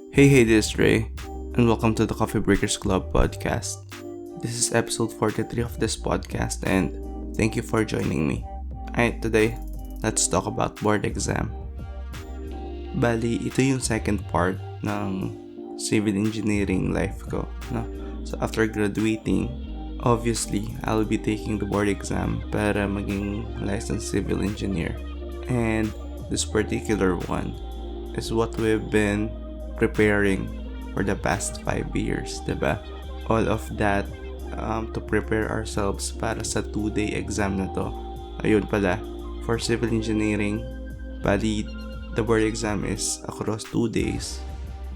Hey, this is Drei, and welcome to the Coffee Breakers Club podcast. This is episode 43 of this podcast, and thank you for joining me. Alright, today, let's talk about board exam. Bali, ito yung second part ng civil engineering life ko. No? So, after graduating, obviously, I'll be taking the board exam para maging licensed civil engineer. And this particular one is what we've been preparing for the past 5 years, diba? All of that to prepare ourselves para sa 2-day exam na to. Ayun pala, for civil engineering, bali, the board exam is across 2 days.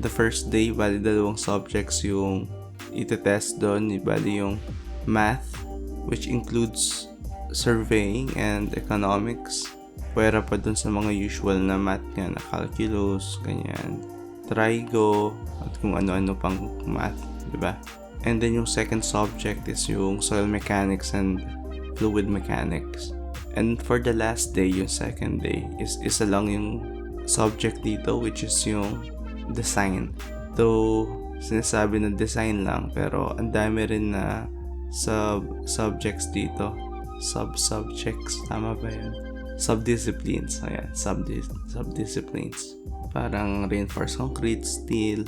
The first day, bali 2 subjects yung itetest doon, bali yung math, which includes surveying and economics. Pwera pa dun sa mga usual na math nga na calculus, ganyan, trigo, at kung ano-ano pang math, diba? And then yung second subject is yung soil mechanics and fluid mechanics. And for the last day, yung second day, isa lang yung subject dito, which is yung design. Though, sinasabi na design lang, pero ang dami rin na subjects dito. Subsubjects, tama ba yun? Subdisciplines, ayan, subdisciplines. Parang reinforced concrete, steel,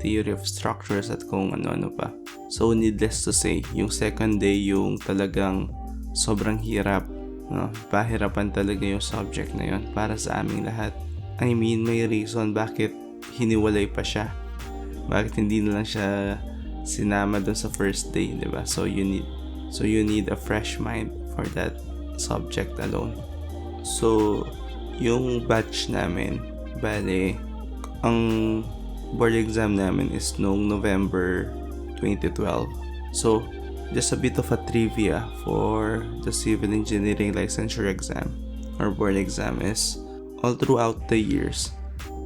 theory of structures, at kung ano-ano pa. So, needless to say, yung second day yung talagang sobrang hirap, no? Pahirapan talaga yung subject na yun para sa aming lahat. I mean, may reason bakit hiniwalay pa siya. Bakit hindi na lang siya sinama dun sa first day, diba? So you need a fresh mind for that subject alone. So, yung batch namin, bale, ang board exam namin is noong November 2012. So, just a bit of a trivia for the civil engineering licensure exam or board exam is all throughout the years,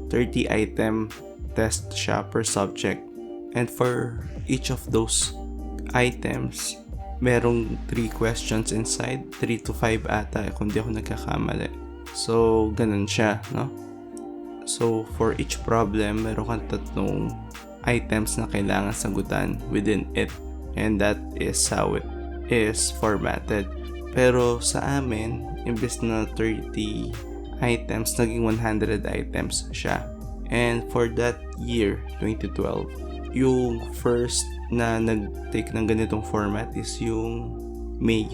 30 item test siya per subject. And for each of those items, merong 3 questions inside, 3 to 5 ata kung di ako nagkakamali. So, ganun siya, no? So, for each problem, meron kang 3 items na kailangan sagutan within it. And that is how it is formatted. Pero sa amin, imbes na 30 items, naging 100 items siya. And for that year, 2012, yung first na nag-take ng ganitong format is yung May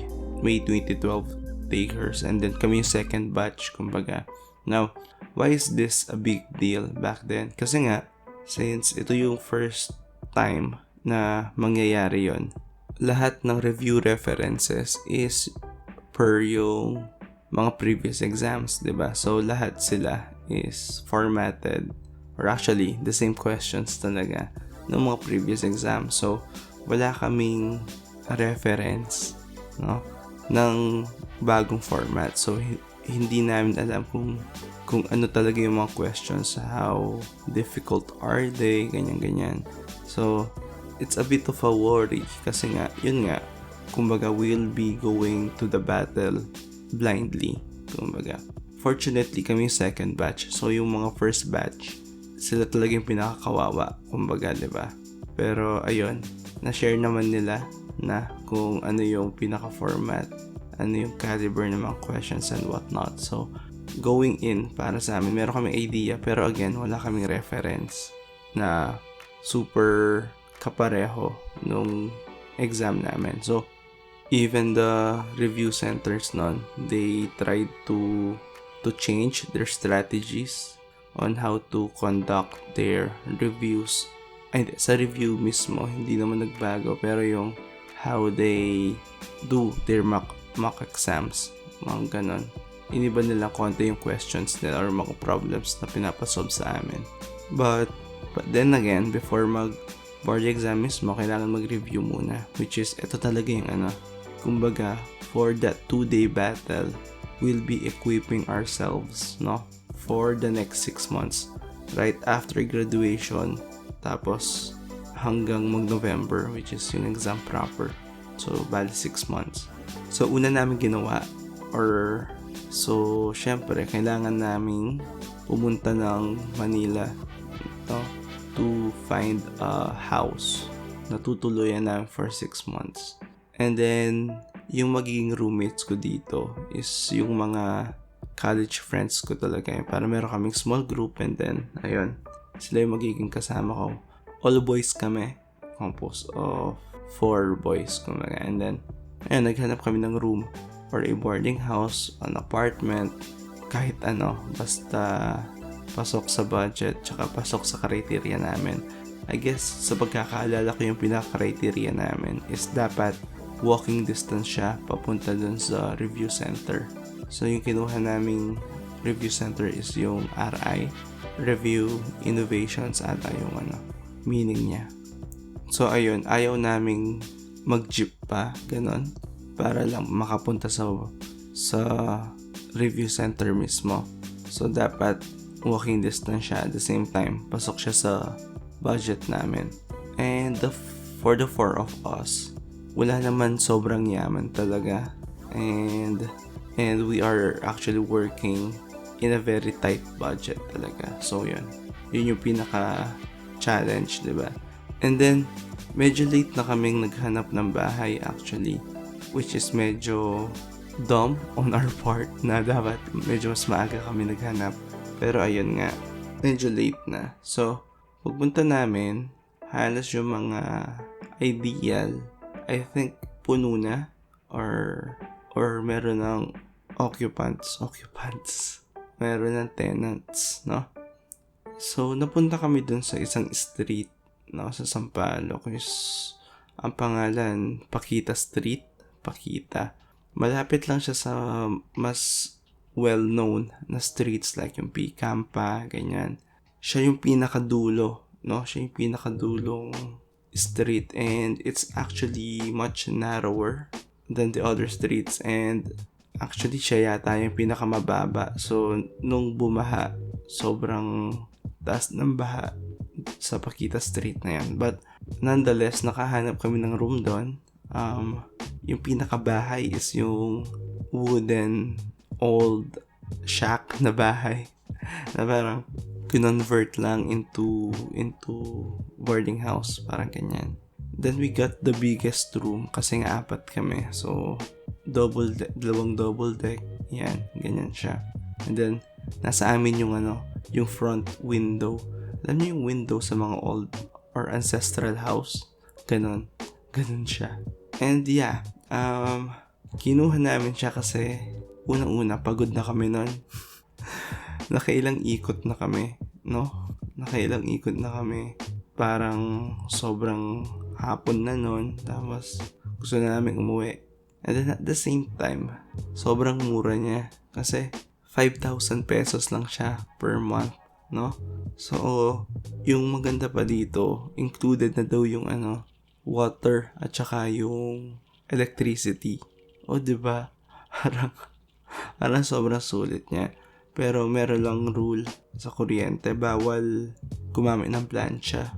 2012 takers, and then kami yung second batch, kumbaga. Now, why is this a big deal back then? Kasi nga, since ito yung first time na mangyayari yon, lahat ng review references is per yung mga previous exams, diba? So, lahat sila is formatted, or actually, the same questions talaga ng mga previous exams. So, wala kaming reference, no, ng bagong format. So, hindi namin alam kung ano talaga yung mga questions, how difficult are they, ganyan-ganyan. So, it's a bit of a worry kasi nga, yun nga, kumbaga, we'll be going to the battle blindly, kumbaga. Fortunately, kami yung second batch. So, yung mga first batch, sila talaga yung pinakakawawa, kumbaga, diba? Pero, ayun, na-share naman nila na kung ano yung pinaka-format, ano yung caliber ng mga questions and whatnot. So, going in, para sa amin, meron kaming idea, pero again, wala kaming reference na super kapareho nung exam namin. So, even the review centers nun, they tried to change their strategies on how to conduct their reviews. Ay, sa review mismo, hindi naman nagbago, pero yung how they do their mock exams, mga ganon. Iniba nila konti yung questions nila or mga problems na pinapasolve sa amin. But then again, before mag-board exam mismo, kailangan mag-review muna, which is, ito talaga yung kumbaga, for that 2-day battle, we'll be equipping ourselves, no, for the next 6 months, right after graduation, tapos hanggang mag-November, which is yung exam proper. So, bali 6 months. So, una namin ginawa, syempre, kailangan namin pumunta ng Manila, no, to find a house na tutuluyan namin for 6 months. And then, yung magiging roommates ko dito is yung mga college friends ko talaga. Para meron kaming small group and then, ayun, sila yung magiging kasama ko. All boys kami, composed of 4 boys. Kumbaga. And then, ayun, naghanap kami ng room or a boarding house, an apartment, kahit ano, basta pasok sa budget, tsaka pasok sa criteria namin. I guess, sa pagkakaalala ko yung pinaka-criteria namin is dapat walking distance siya papunta dun sa review center. So, yung kinuha naming review center is yung RI, Review Innovations ata yung meaning niya. So, ayun, ayaw naming mag-jeep pa, ganon, para lang makapunta sa review center mismo. So, dapat walking distance siya at the same time, pasok siya sa budget namin. And for the 4 of us, wala naman sobrang yaman talaga. And we are actually working in a very tight budget talaga. So, yun yung pinaka-challenge, diba? And then, medyo late na kaming naghanap ng bahay actually, which is medyo dumb on our part na dapat medyo mas maaga kami naghanap. Pero ayun nga, medyo late na. So, pagpunta namin, halos yung mga ideal, I think puno na or meron ng occupants, meron ng tenants, no? So, napunta kami dun sa isang street, no, sa Sampaloc, is ang pangalan, Pakita Street, Pakita. Malapit lang siya sa mas well-known na streets like yung P-Campa, ganyan. Siya yung pinakadulo, no? Siya yung pinakadulong street and it's actually much narrower than the other streets and actually siya yata yung pinakamababa. So, nung bumaha, sobrang taas ng baha sa Pakita Street na yan. But, nonetheless, nakahanap kami ng room doon. Yung pinakabahay is yung wooden old shack na bahay na parang kinonvert lang into boarding house, parang ganyan. Then we got the biggest room kasi nga 4 kami. So, dalawang double deck. Yan, ganyan siya. And then, nasa amin yung yung front window. Alam niyo yung window sa mga old or ancestral house? Ganon siya. And yeah, kinuha namin siya kasi unang-una, pagod na kami nun. Nakailang ikot na kami, no? Parang sobrang hapon na nun. Tapos, gusto na namin umuwi. And then at the same time, sobrang mura niya. Kasi, 5,000 pesos lang siya per month, no? So, yung maganda pa dito, included na daw yung water at saka yung electricity. O, diba? Parang sobrang sulit niya. Pero meron lang rule sa kuryente, bawal gumamit ng plancha.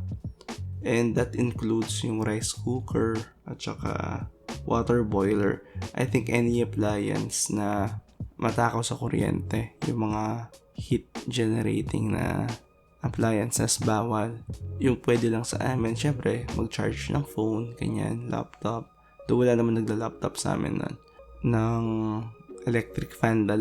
And that includes yung rice cooker at saka water boiler. I think any appliance na matakaw sa kuryente, yung mga heat generating na appliances, bawal. Yung pwede lang sa amin, syempre, mag-charge ng phone, ganyan, laptop. Doon wala naman nagla-laptop sa amin nun. Ng electric fan, 2,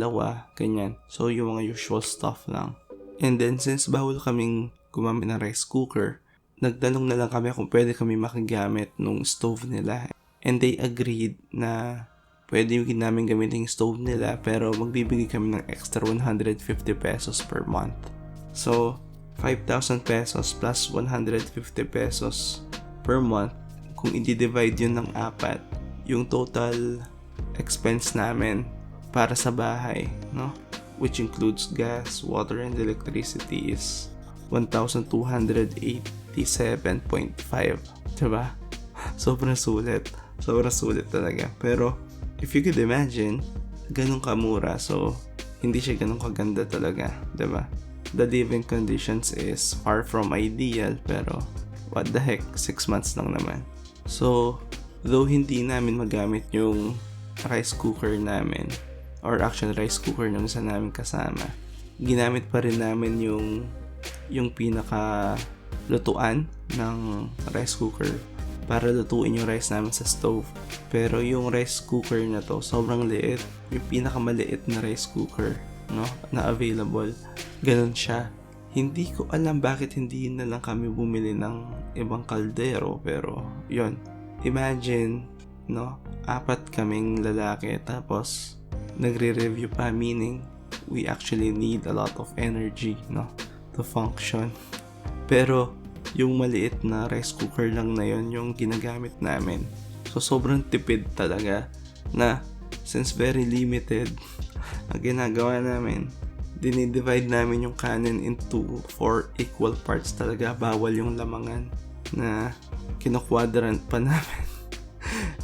ganyan. So, yung mga usual stuff lang. And then, since bawal kaming gumamit ng rice cooker, nagtanong na lang kami kung pwede kami makagamit nung stove nila. And they agreed na pwede yung namin gamitin yung stove nila, pero magbibigay kami ng extra 150 pesos per month. So, 5,000 pesos plus 150 pesos per month. Kung i-divide yun ng 4, yung total expense namin para sa bahay, no? Which includes gas, water, and electricity is 1,287.5. Diba? Sobrang sulit talaga. Pero, if you could imagine, ganun kamura, so, hindi siya ganun kaganda talaga. Diba? The living conditions is far from ideal, pero, what the heck, 6 months lang naman. So, though hindi namin magamit yung rice cooker namin, or actual rice cooker ng isa namin kasama, ginamit pa rin namin yung pinaka lutuan ng rice cooker para lutuin yung rice namin sa stove. Pero yung rice cooker na to, sobrang liit. Yung pinakamaliit na rice cooker, no, na available. Ganun siya. Hindi ko alam bakit hindi na lang kami bumili ng ibang kaldero. Pero, yun. Imagine, no, 4 kaming lalaki. Tapos, nagre-review pa. Meaning, we actually need a lot of energy, no, to function. Pero, yung maliit na rice cooker lang na yon yung ginagamit namin. So sobrang tipid talaga na since very limited ang ginagawa namin, dinidivide namin yung kanin into 4 equal parts talaga. Bawal yung lamangan na kinokwadrant pa namin.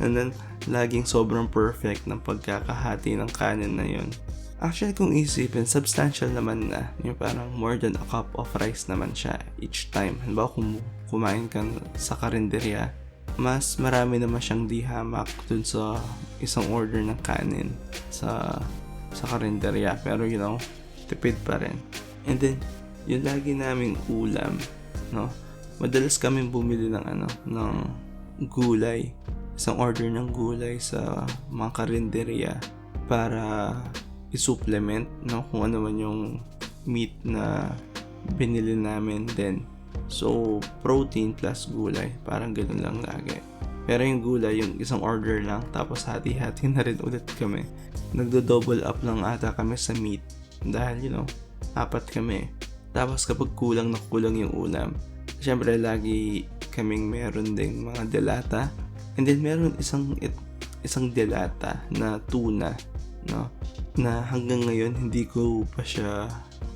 And then laging sobrang perfect ng pagkakahati ng kanin na yon. Actually, kung isipin, substantial naman na. Yung parang more than a cup of rice naman siya each time. Halimbawa, kung kumain ka sa karinderya, mas marami naman siyang dihamak dun sa isang order ng kanin sa karinderya. Pero, tipid pa rin. And then, yung lagi naming ulam, no? Madalas kaming bumili ng gulay. Isang order ng gulay sa mga karinderya para i-supplement, no, kung ano man yung meat na binili namin din. So, protein plus gulay, parang ganoon lang lagi. Pero yung gulay, yung isang order lang, tapos hati-hati na rin ulit kami. Nagdo-double up lang ata kami sa meat dahil 4 kami. Tapos kapag kulang na kulang yung ulam, syempre lagi kaming meron ding mga delata. And then meron isang delata na tuna, no, na hanggang ngayon hindi ko pa siya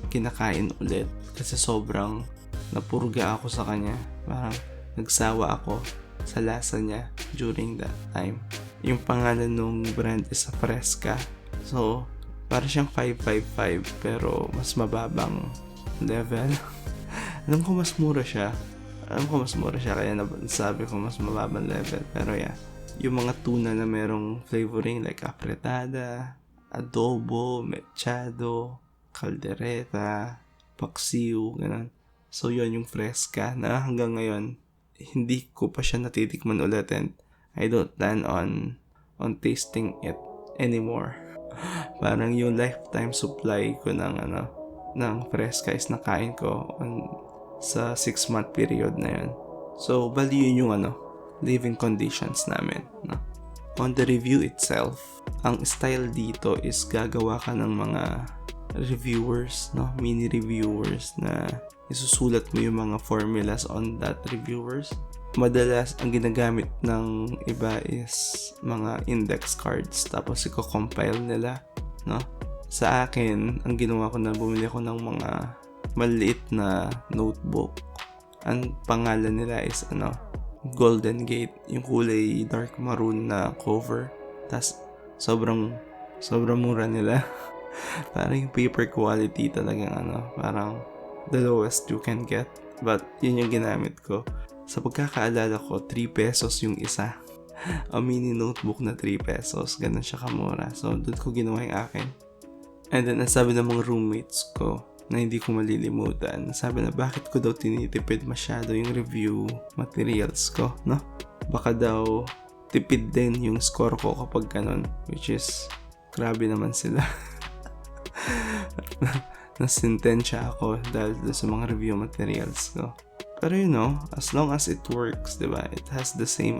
kinakain ulit kasi sobrang napurga ako sa kanya. Parang nagsawa ako sa lasa niya during that time. Yung pangalan nung brand is Fresca. So, para siyang 555 pero mas mababang level. Alam ko mas mura siya kaya nasabi ko mas mababang level. Pero yeah, yung mga tuna na merong flavoring like apretada, adobo, mechado, caldereta, paksiw, ganun. So yun yung Fresca na hanggang ngayon hindi ko pa siya natitikman ulit and I don't plan on tasting it anymore. Parang yung lifetime supply ko ng Fresca is nakain ko sa 6-month period na yun. So bali yun yung living conditions namin, no? On the review itself, ang style dito is gagawa ka ng mga reviewers, no? Mini reviewers na isusulat mo yung mga formulas on that reviewers. Madalas, ang ginagamit ng iba is mga index cards tapos i-compile nila, no? Sa akin, ang ginawa ko na bumili ko ng mga maliit na notebook. Ang pangalan nila is Golden Gate, yung kulay dark maroon na cover. Tas sobrang mura nila. Parang yung paper quality talagang parang the lowest you can get. But yun yung ginamit ko. Sa pagkakaalala ko, 3 pesos yung isa. A mini notebook na 3 pesos. Ganun siya kamura. So doon ko ginawa yung akin. And then sabi ng mga roommates ko na hindi ko malilimutan. Sabi na bakit ko daw tinitipid masyado yung review materials ko, no? Baka daw tipid din yung score ko kapag ganun. Which is, grabe naman sila. Nasintensya ako dahil sa mga review materials ko. Pero as long as it works, diba? It has the same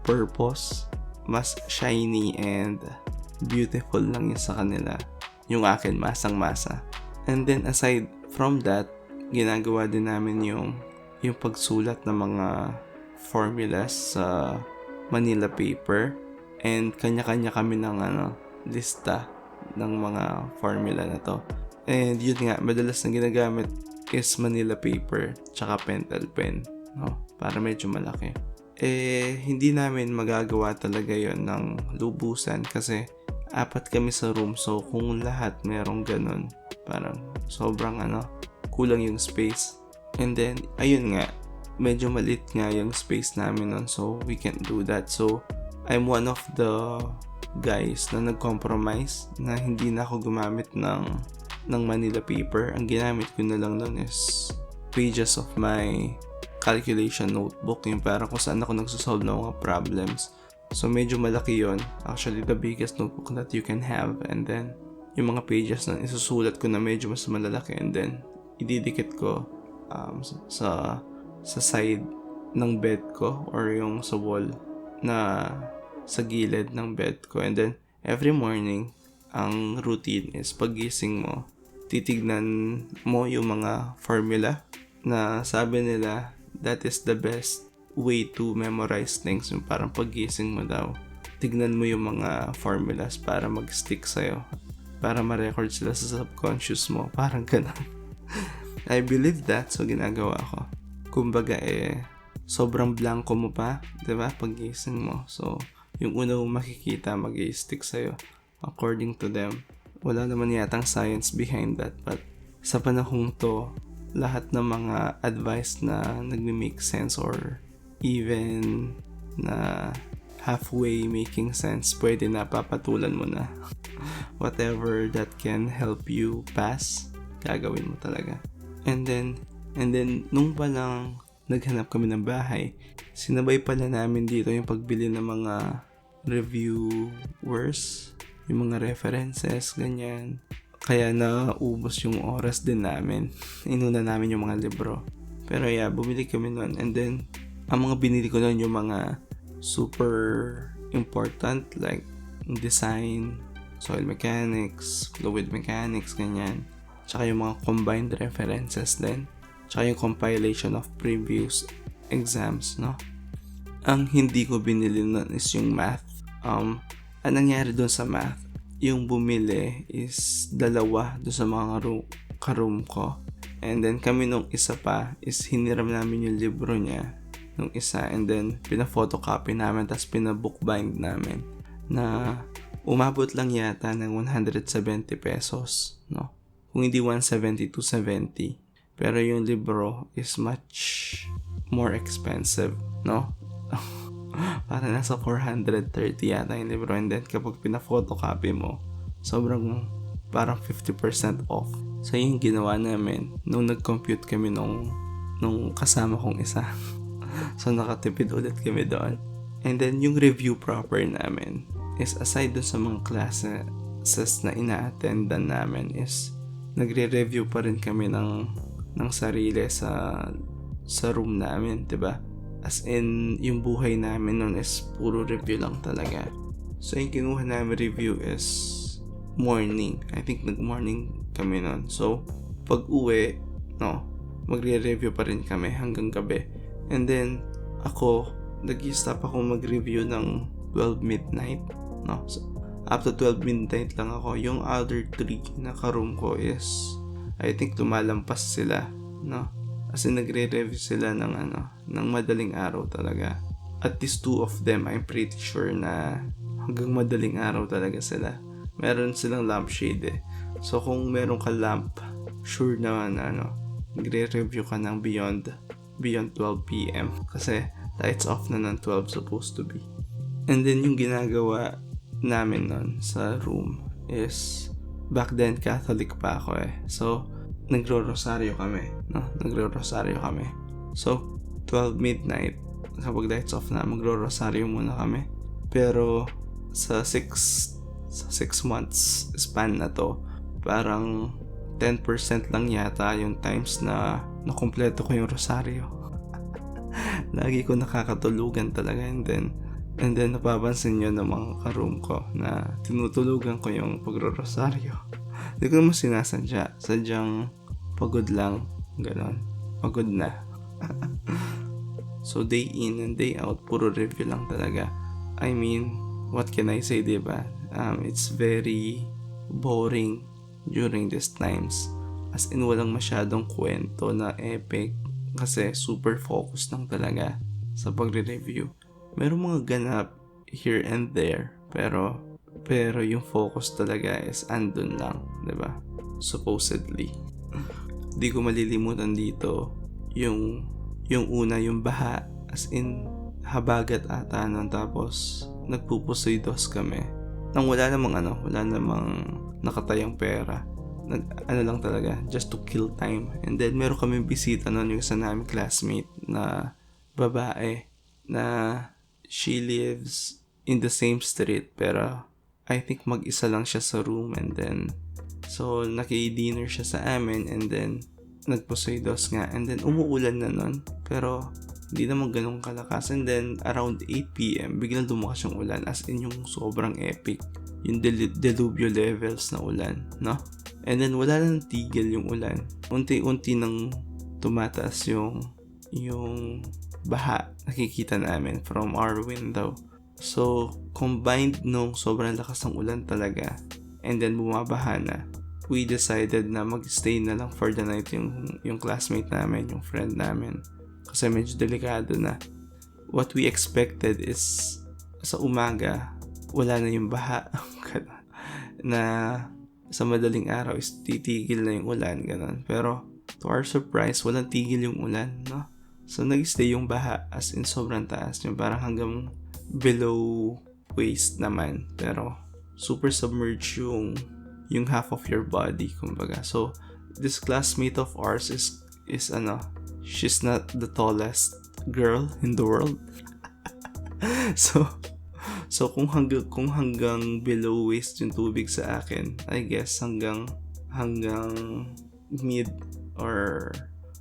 purpose. Mas shiny and beautiful lang yun sa kanila. Yung akin, masang-masa. And then aside from that, ginagawa din namin yung pagsulat ng mga formulas sa Manila paper. And kanya-kanya kami ng lista ng mga formula na to. And yun nga, madalas na ginagamit is Manila paper tsaka pentel pen, no? Para medyo malaki. Hindi namin magagawa talaga yon ng lubusan kasi 4 kami sa room. So kung lahat merong ganun, parang sobrang kulang yung space. And then ayun nga, medyo maliit nga yung space namin nun, so we can't do that. So I'm one of the guys na nag-compromise na hindi na ako gumamit ng Manila paper. Ang ginamit ko na lang nun is pages of my calculation notebook, yung parang kung saan ako nagsosolve ng mga problems. So medyo malaki yon, actually the biggest notebook that you can have. And then yung mga pages na isusulat ko na medyo mas malalaki, and then ididikit ko sa side ng bed ko or yung sa wall na sa gilid ng bed ko. And then every morning, ang routine is paggising mo, titignan mo yung mga formula na sabi nila that is the best way to memorize things. Yung parang paggising mo daw, tignan mo yung mga formulas para mag-stick sa'yo, para ma-record sila sa subconscious mo, parang ganun. I believe that, so ginagawa ko. Kumbaga sobrang blanco mo pa, diba, paggising mo. So yung una mong makikita, mag-stick sa'yo according to them. Wala naman yatang science behind that, but sa panahong to, lahat ng mga advice na nagme-make sense or even na halfway making sense, pwede na papatulan mo na. Whatever that can help you pass, gagawin mo talaga. And then nung palang naghanap kami ng bahay, sinabay pala namin dito yung pagbili ng mga reviewers, yung mga references, ganyan. Kaya naubos yung oras din namin. Inuna namin yung mga libro. Pero yeah, bumili kami nun. And then, ang mga binili ko nun yung mga super important, like design, soil mechanics, fluid mechanics, ganyan. Tsaka yung mga combined references din. Tsaka yung compilation of previous exams, no? Ang hindi ko binili nun is yung math. Ang nangyari dun sa math, yung bumili is dalawa doon sa mga ka-room ko. And then kami nung isa pa is hiniram namin yung libro niya nung isa, and then pina-photocopy namin tapos pina-bookbind namin na umabot lang yata ng 170 pesos, no? Kung hindi 170 to 70. Pero yung libro is much more expensive, no? Para nasa 430 yata yung libro, and then kapag pina-photocopy mo, sobrang parang 50% off. So yung ginawa namin nung nag-compute kami nung kasama kong isa. So nakatipid ulit kami doon. And then yung review proper namin is, aside dun sa mga classes na ina-attendan namin, is nagre-review pa rin kami ng sarili sa room namin, 'di ba? As in, yung buhay namin nun is puro review lang talaga. So yung kinuha namin review is morning. I think nag-morning kami nun. So pag uwi, no, magre-review pa rin kami hanggang gabi. And then ako, nag-stop ako mag-review ng 12 midnight, no? So up to 12 midnight lang ako. Yung other 3 na ka-room ko is, I think lumalampas sila, no? As in, nagre-review sila ng madaling araw talaga. At least 2 of them, I'm pretty sure na hanggang madaling araw talaga sila. Meron silang lampshade . So kung meron ka lamp, sure na nagre-review ka ng beyond 12 PM. Kasi lights off na ng 12 supposed to be. And then yung ginagawa namin nun sa room is, back then Catholic pa ako . So nagro-rosaryo kami, no? Nagro-rosaryo kami. So 12 midnight, kapag lights off na, magro-rosaryo muna kami. Pero sa 6 months span na to, parang 10% lang yata yung times na nakumpleto ko yung rosaryo. Lagi ko nakakatulugan talaga, and then napapansin nyo ng mga ka-room ko na tinutulugan ko yung pagro-rosaryo. Hindi ko naman sinasadya, sadyang pagod lang, ganon, pagod na. So day in and day out, puro review lang talaga. I mean, what can I say, diba? It's very boring during these times. As in, walang masyadong kwento na epic, kasi super focused lang talaga sa pagre-review. Merong mga ganap here and there, pero yung focus talaga is andun lang, diba? Supposedly. Di ko malilimutan dito yung una, yung baha, as in habagat ata nun, tapos nagpupusoy dos kami nang wala namang nakatayang pera. ano lang talaga, just to kill time. And then meron kaming bisita noon, yung isa namin classmate na babae na she lives in the same street pero I think mag-isa lang siya sa room. And then so naki-dinner siya sa amin, and then nagposeidous nga, and then umuulan na nun pero hindi naman ganun kalakas. And then around 8 p.m. biglang lumakas yung ulan, as in yung sobrang epic, yung delubyo levels na ulan, no? And then wala nang tigil yung ulan, unti-unti nang tumataas yung baha nakikita namin from our window. So combined nung sobrang lakas ng ulan talaga, and then bumabaha na, we decided na mag-stay na lang for the night yung classmate namin, yung friend namin, kasi medyo delikado na. What we expected is sa umaga wala na yung baha na sa madaling araw is titigil na yung ulan, ganun. Pero to our surprise, walang tigil yung ulan, no? So nag-stay yung baha, as in sobrang taas, yung parang hanggang below waist naman, pero super submerged yung half of your body, kumbaga. So this classmate of ours is she's not the tallest girl in the world. so kung hanggang below waist yung tubig sa akin, I guess hanggang mid or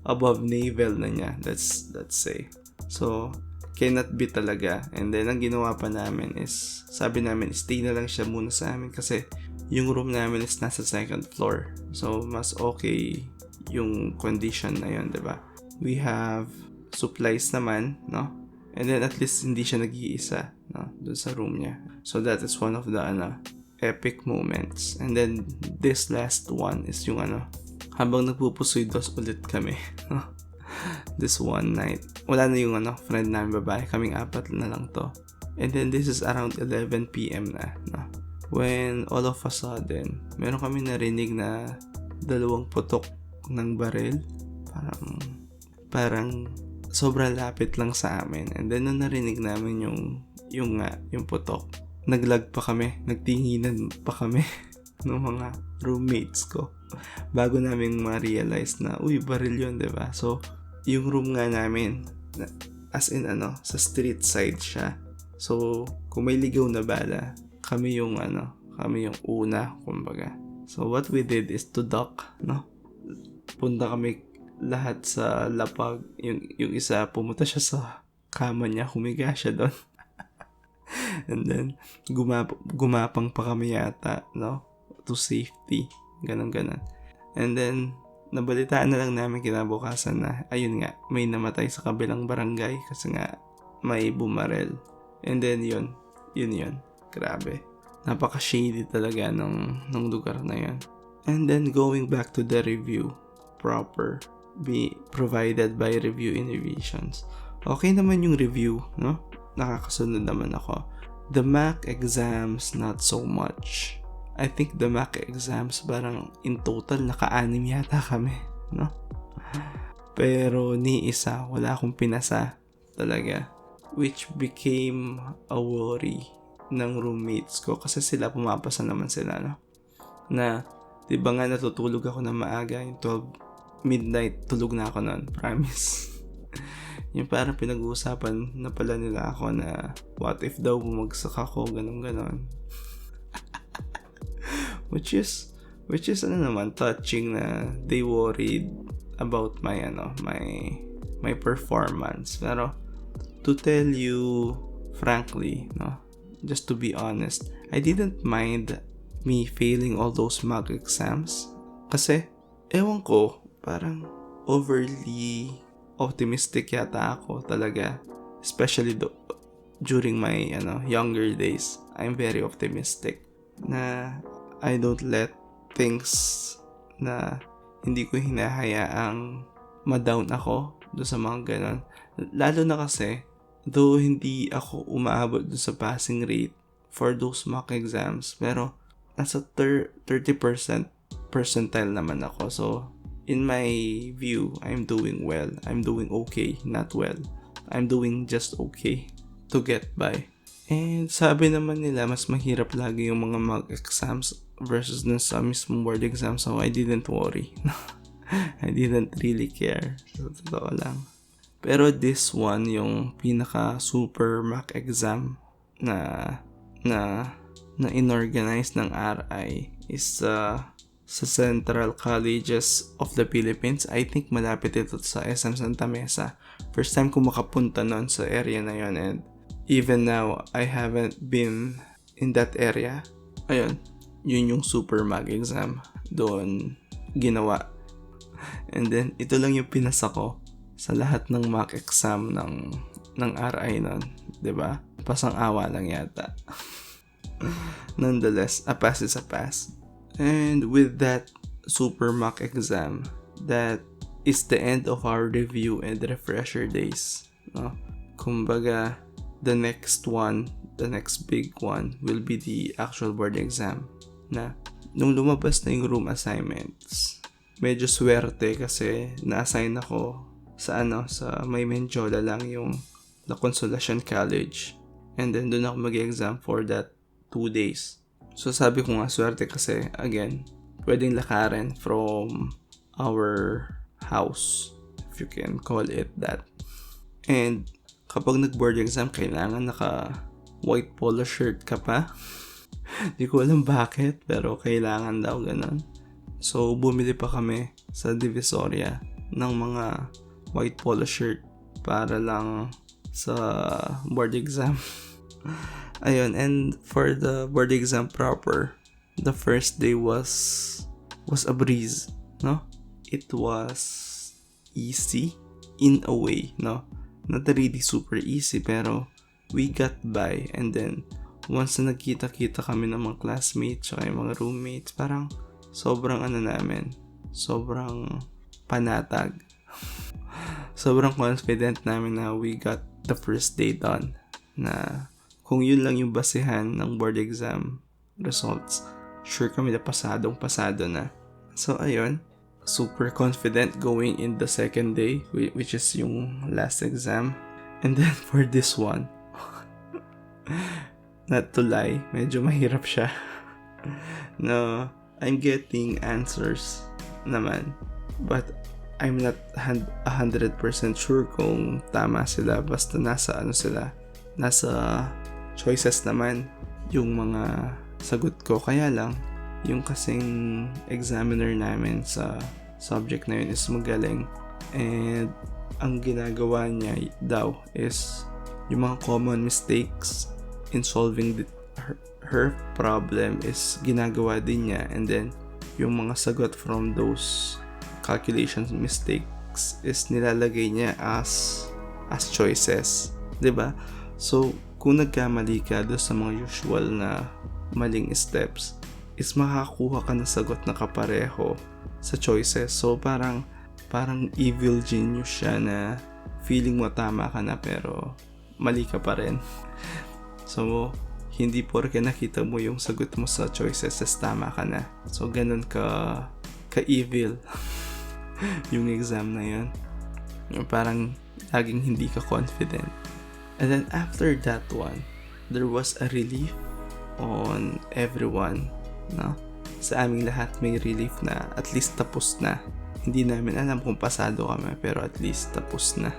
above navel na niya, let's say. So cannot be talaga. And then ang ginawa pa namin is, sabi namin stay na lang siya muna sa amin kasi yung room namin is nasa second floor, so mas okay yung condition na yun, diba? We have supplies naman, no? And then at least hindi siya nag-iisa, no, doon sa room niya. So that is one of the epic moments. And then this last one is yung habang nagpupusuidos ulit kami, no? This one night, wala na yung friend namin babae, kaming apat na lang to. And then this is around 11 p.m. na, no? When all of a sudden, meron kami narinig na dalawang putok ng baril. Parang sobrang lapit lang sa amin. And then nung narinig namin yung putok, naglag pa kami, nagtinginan pa kami ng mga roommates ko bago namin ma-realize na baril yun, diba? So yung room nga namin, as in sa street side siya. So kung may ligaw na bala, kami yung una, kumbaga. So what we did is to duck, no? Punta kami lahat sa lapag. Yung isa, pumunta siya sa kama niya, humiga siya doon. And then gumapang pa kami yata, no? To safety, ganun. And then nabalitaan na lang namin kinabukasan na ayun nga, may namatay sa kabilang barangay kasi nga may bumarel. And then yun. Grabe. Napaka-shady talaga ng lugar na yun. And then going back to the review proper, be provided by Review Innovations. Okay naman yung review, no? Nakakasunod naman ako. The Mac exams, not so much. I think the Mac exams parang in total naka-anim yata kami, no? Pero ni isa, wala akong pinasa talaga, which became a worry ng roommates ko kasi sila pumapasa naman sila, no? Na, diba nga natutulog ako na maaga, yung 12 midnight, tulog na ako noon, promise. Yung parang pinag-uusapan na pala nila ako na what if daw bumagsak ako, ganun. which is naman touching na they worried about my performance. Pero to tell you frankly, no, just to be honest, I didn't mind me failing all those mock exams kasi ewan ko, parang overly optimistic yata ako talaga, especially during my younger days. I'm very optimistic na I don't let things na hindi ko hinahayaang ma-down ako doon sa mga ganon. Lalo na kasi though hindi ako umaabot doon sa passing rate for those mock exams, pero nasa 30% percentile naman ako. So in my view, I'm doing well. I'm doing okay, not well. I'm doing just okay to get by. And sabi naman nila, mas mahirap lagi yung mga mock exams versus dun sa mismong board exam. So, I didn't worry. I didn't really care. So, totoo lang. Pero this one, yung pinaka super mock exam na inorganize ng RI is sa Central Colleges of the Philippines. I think malapit ito sa SM Santa Mesa. First time ko makapunta nun sa area na yun, and even now, I haven't been in that area. Ayun, yun yung super mag exam doon ginawa. And then, ito lang yung pinasa ko sa lahat ng mock exam ng RI nun. 'Di ba? Pasang-awa lang yata. Nonetheless, a pass is a pass. And with that super mock exam, that is the end of our review and refresher days. No? Kumbaga, the next big one will be the actual board exam. Na nung lumabas na yung room assignments, medyo swerte kasi na-assign ako sa may Menjola lang yung La Consolacion College. And then doon ako mag-exam for that 2 days. So sabi ko nga swerte kasi again, pwedeng lakarin from our house, if you can call it that. And kapag nag-board exam, kailangan naka white polo shirt ka pa. Di ko alam bakit, pero kailangan daw ganun. So bumili pa kami sa Divisoria ng mga white polo shirt para lang sa board exam. Ayun, and for the board exam proper, the first day was a breeze, no? It was easy in a way, no? Not really super easy, pero we got by. And then once na nagkita-kita kami ng mga classmates at yung mga roommates, parang sobrang sobrang panatag. Sobrang confident namin na we got the first day done. Na kung yun lang yung basehan ng board exam results, sure kami na pasado na. So ayun, super confident going in the second day, which is yung last exam. And then for this one, not to lie, medyo mahirap siya. No, I'm getting answers naman, but I'm not 100% sure kung tama sila. Basta nasa choices naman yung mga sagot ko. Kaya lang, yung kasing examiner namin sa subject na yun is magaling, and ang ginagawa niya daw is yung mga common mistakes in solving her problem is ginagawa din niya, and then yung mga sagot from those calculations mistakes is nilalagay niya as choices, 'di ba? So kung nagkamali ka doon sa mga usual na maling steps, is makakuha ka ng sagot na kapareho sa choices. So parang evil genius siya na feeling mo tama ka na pero mali ka pa rin. So hindi porke nakita mo yung sagot mo sa choices is tama ka na. So ganun ka evil yung exam na yun. Yung parang laging hindi ka confident. And then after that one, there was a relief on everyone, no? Sa aming lahat may relief na at least tapos na. Hindi namin alam kung pasado kami, pero at least tapos na.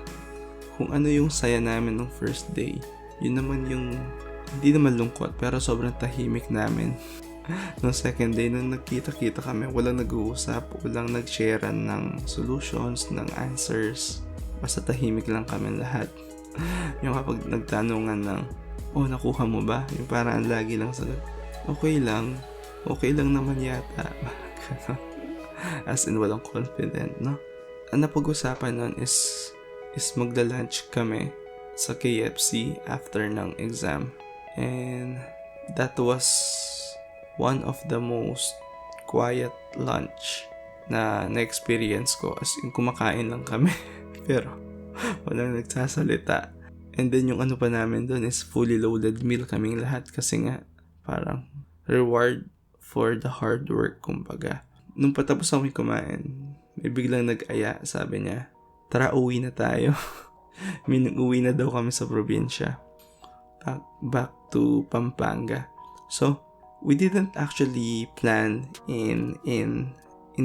Kung ano yung saya namin ng first day, yun naman yung hindi naman lungkot, pero sobrang tahimik namin. Noong second day, nung nagkita-kita kami, walang nag-uusap, walang nag-sharean ng solutions, ng answers. Basta tahimik lang kami lahat. Yung kapag nagtanungan ng, nakuha mo ba? Yung parang lagi lang sagot, okay lang naman yata. As in, walang confident, no? Ang napag-usapan nun is magla-lunch kami sa KFC after ng exam. And that was one of the most quiet lunch na experience ko. As in, kumakain lang kami. Pero walang nagsasalita. And then yung pa namin doon is fully loaded meal kaming lahat kasi nga parang reward for the hard work, kumbaga. Nung patapos kami kumain, may biglang nag-aya, sabi niya, tara uwi na tayo. Meaning uwi na daw kami sa probinsya. Back to Pampanga. So we didn't actually plan in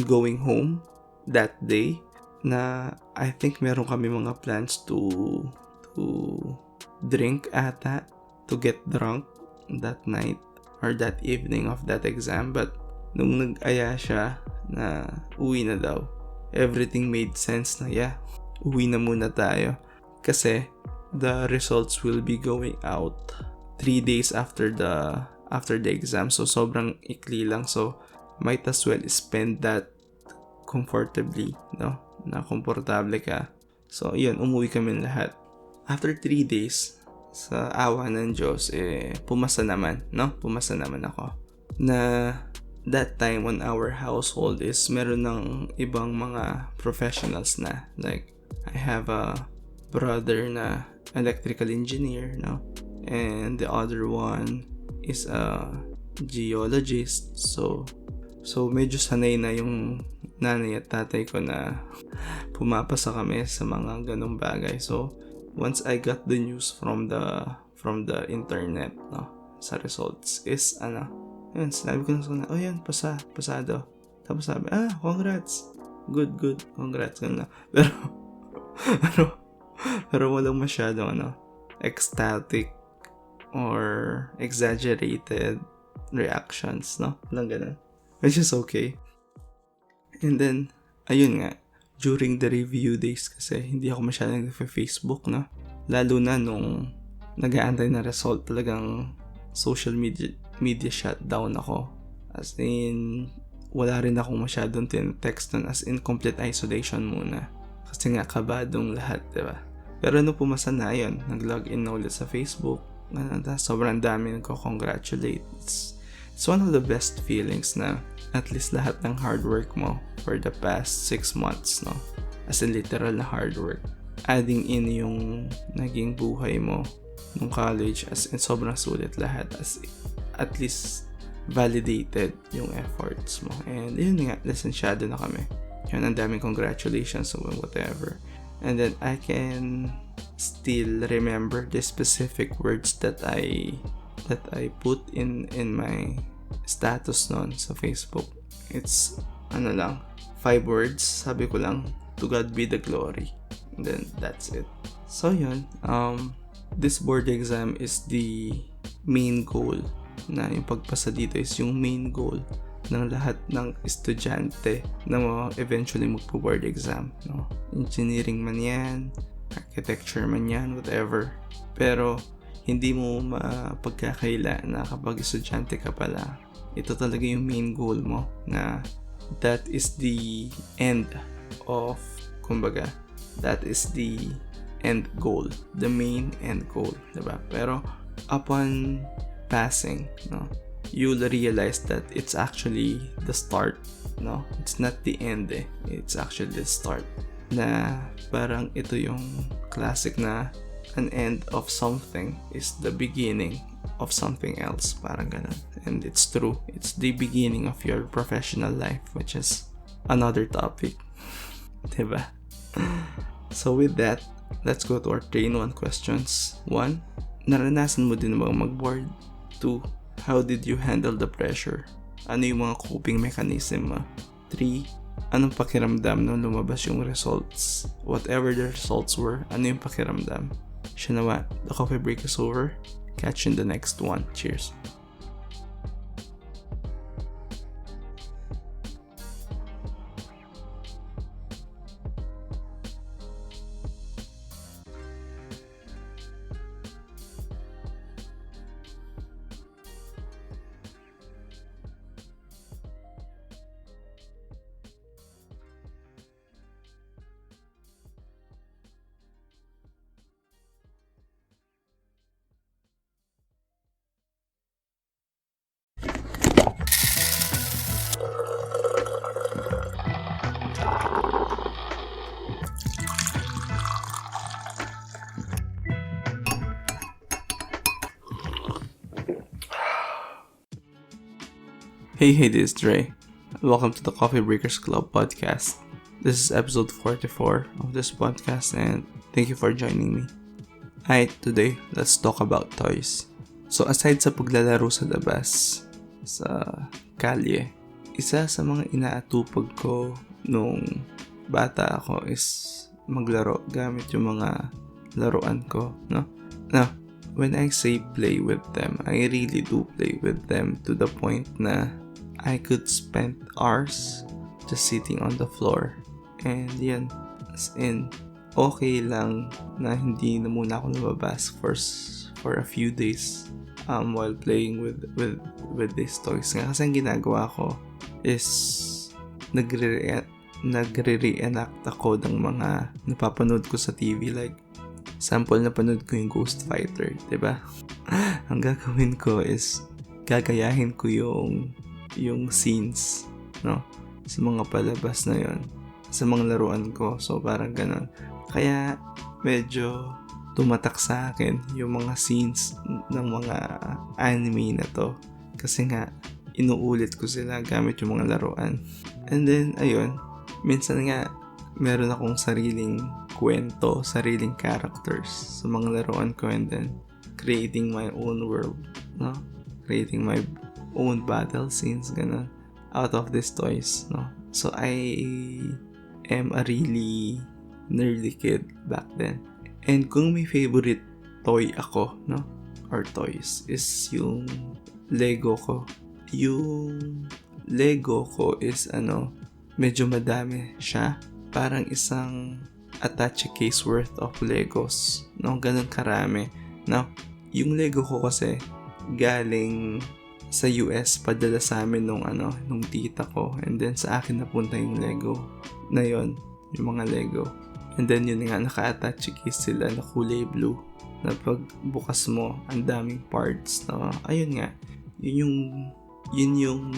going home that day. Na I think meron kami mga plans to drink ata, to get drunk that night or that evening of that exam. But nung nag-aya siya na uwi na daw, everything made sense na uwi na muna tayo. Kasi the results will be going out 3 days after the exam. So sobrang ikli lang. So might as well spend that comfortably, no? Na komportable ka. So yun, umuwi kami lahat. After 3 days, sa awa ng Diyos, pumasa naman, no? Pumasa naman ako. Na that time on our household is meron ng ibang mga professionals na. Like, I have a brother na electrical engineer, no? And the other one is a geologist. So medyo sanay na yung nanay at tatay ko na pumapasa kami sa mga ganong bagay. So once I got the news from the internet, no, sa results is yun, sinabi ko na yan, pasado. Tapos sabi, congrats, good, congrats, ganun na. Pero walang masyadong ecstatic or exaggerated reactions, no? Walang ganun. Which is okay. And then, ayun nga, during the review days kasi hindi ako masyadong nag-Facebook, no? Lalo na nung nag-aantay na result, talagang social media shutdown ako. As in, wala rin akong masyadong text nun, as in complete isolation muna. Kasi nga, kabadong lahat, diba? Pero pumasa na yun, nag-login na ulit sa Facebook, sobrang dami nagko-congratulate. It's one of the best feelings na at least lahat ng hard work mo for the past 6 months, no? As in literal na hard work. Adding in yung naging buhay mo nung college, as in sobrang sulit lahat. At least validated yung efforts mo. And yun nga, lisensyado na kami. Yun, ang daming congratulations or whatever. And then I can still remember the specific words that I put in my status noon sa Facebook. It's 5 words. Sabi ko lang, to God be the glory. And then that's it. So yun, this board exam is the main goal. Na yung pagpasa dito is yung main goal ng lahat ng estudyante na eventually magpo-board exam, no? Engineering man yan, architecture man yan, whatever. Pero hindi mo mapagkakaila na kapag estudyante ka pala, ito talaga yung main goal mo, na that is the end of, that is the end goal, the main end goal, diba? Pero upon passing, no, you'll realize that it's actually the start, no? It's not the end, it's actually the start. Na parang ito yung classic na an end of something is the beginning of something else, parang ganun. And it's true, it's the beginning of your professional life, which is another topic. Diba? So with that, let's go to our train 1 questions. 1, naranasan mo din bang mag-board? 2, how did you handle the pressure? Ano yung mga coping mechanism mo? 3, anong pakiramdam nung lumabas yung results? Whatever the results were, ano yung pakiramdam? Siya naman, the coffee break is over. Catch you in the next one. Cheers. Hey, this is Drei. Welcome to the Coffee Breakers Club podcast. This is episode 44 of this podcast and thank you for joining me. Alright, today, let's talk about toys. So aside sa paglalaro sa labas, sa kalye. Isa sa mga inaatupag ko nung bata ako is maglaro gamit yung mga laruan ko, no? Now, when I say play with them, I really do play with them to the point na I could spend hours just sitting on the floor. And yan, as in, okay lang na hindi na muna ako lumabas for a few days while playing with these toys. Nga kasi ang ginagawa ko is nagre-reenact ako ng mga napapanood ko sa TV. Like, sample napanood ko yung Ghost Fighter, diba? Ang gagawin ko is gagayahin ko yung scenes, no? Sa mga palabas na yon, sa mga laruan ko. So, parang ganon. Kaya, medyo tumatak sa akin yung mga scenes ng mga anime na to. Kasi nga, inuulit ko sila gamit yung mga laruan. And then, ayun, minsan nga, meron akong sariling kwento, sariling characters sa mga laruan ko, and then creating my own world, no? Creating my own battle scenes, ganun, out of these toys, no? So, I am a really nerdy kid back then. And kung may favorite toy ako, no? Or toys, is yung Lego ko. Yung Lego ko is medyo madami siya. Parang isang attache case worth of Legos, no? Ganun karami. Now, yung Lego ko kasi galing sa US, padala sa amin nung tita ko, and then sa akin napunta yung Lego na yon, yung mga Lego. And then yun nga, naka-attach case sila na kulay blue, na pag bukas mo, ang daming parts na, ayun nga, yun yung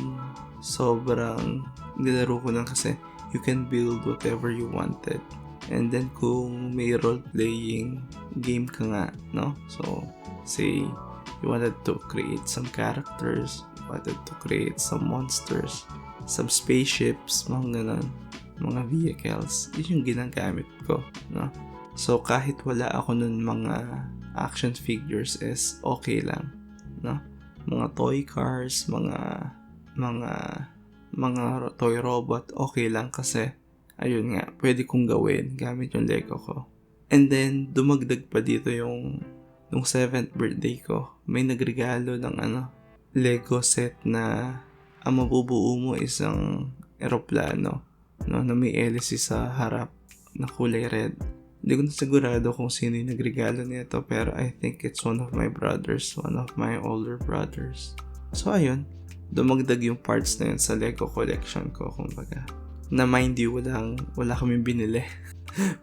sobrang nilaro ko lang kasi you can build whatever you wanted. And then kung may role-playing game ka nga, no? So, say, you wanted to create some characters, you wanted to create some monsters, some spaceships, mga ganun, mga vehicles, yun yung ginagamit ko, no? So, kahit wala ako nun mga action figures is okay lang, no? Mga toy cars, mga toy robot, okay lang kasi ayun nga, pwede kong gawin gamit yung Lego ko. And then, dumagdag pa dito nung 7th birthday ko, may nagregalo ng Lego set na ang mabubuo mo isang eroplano, no, na may hélice sa harap na kulay red. Hindi ko na sigurado kung sino yung nagregalo nito, pero I think it's one of my brothers, one of my older brothers. So, ayun, dumagdag yung parts na yun sa Lego collection ko, kumbaga. Na mind you, wala kaming binili.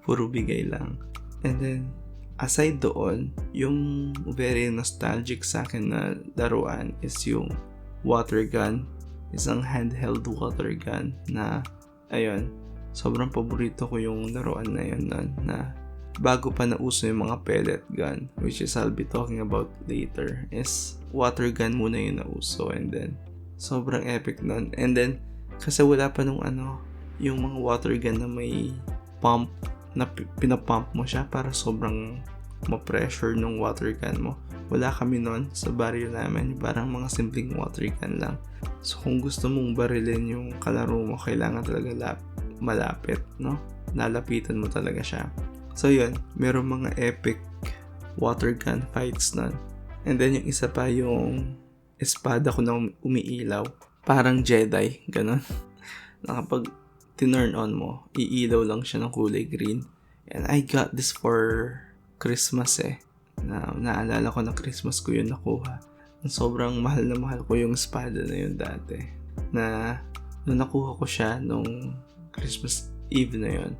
Puro bigay lang. And then, aside doon, yung very nostalgic sa akin na laruan is yung water gun. Isang handheld water gun na, ayun, sobrang paborito ko yung laruan na yun nun, na bago pa nauso yung mga pellet gun, which is I'll be talking about later, is water gun muna yung nauso. And then, sobrang epic nun. And then, kasi wala pa nung yung mga water gun na may pump, na pinapump mo siya para sobrang ma-pressure nung water gun mo. Wala kami nun sa barrio namin, parang mga simpleng water gun lang. So kung gusto mong barilin yung kalaro mo, kailangan talaga malapit, no? Lalapitan mo talaga siya. So yun, meron mga epic water gun fights nun. And then yung isa pa, yung espada ko na umiilaw, parang Jedi, ganun. Na kapag tinurn on mo, iilaw lang siya ng kulay green. And I got this for Christmas naalala ko na Christmas ko yun nakuha. Sobrang mahal na mahal ko yung espada na yun dati. Na nung nakuha ko siya nung Christmas Eve na yun,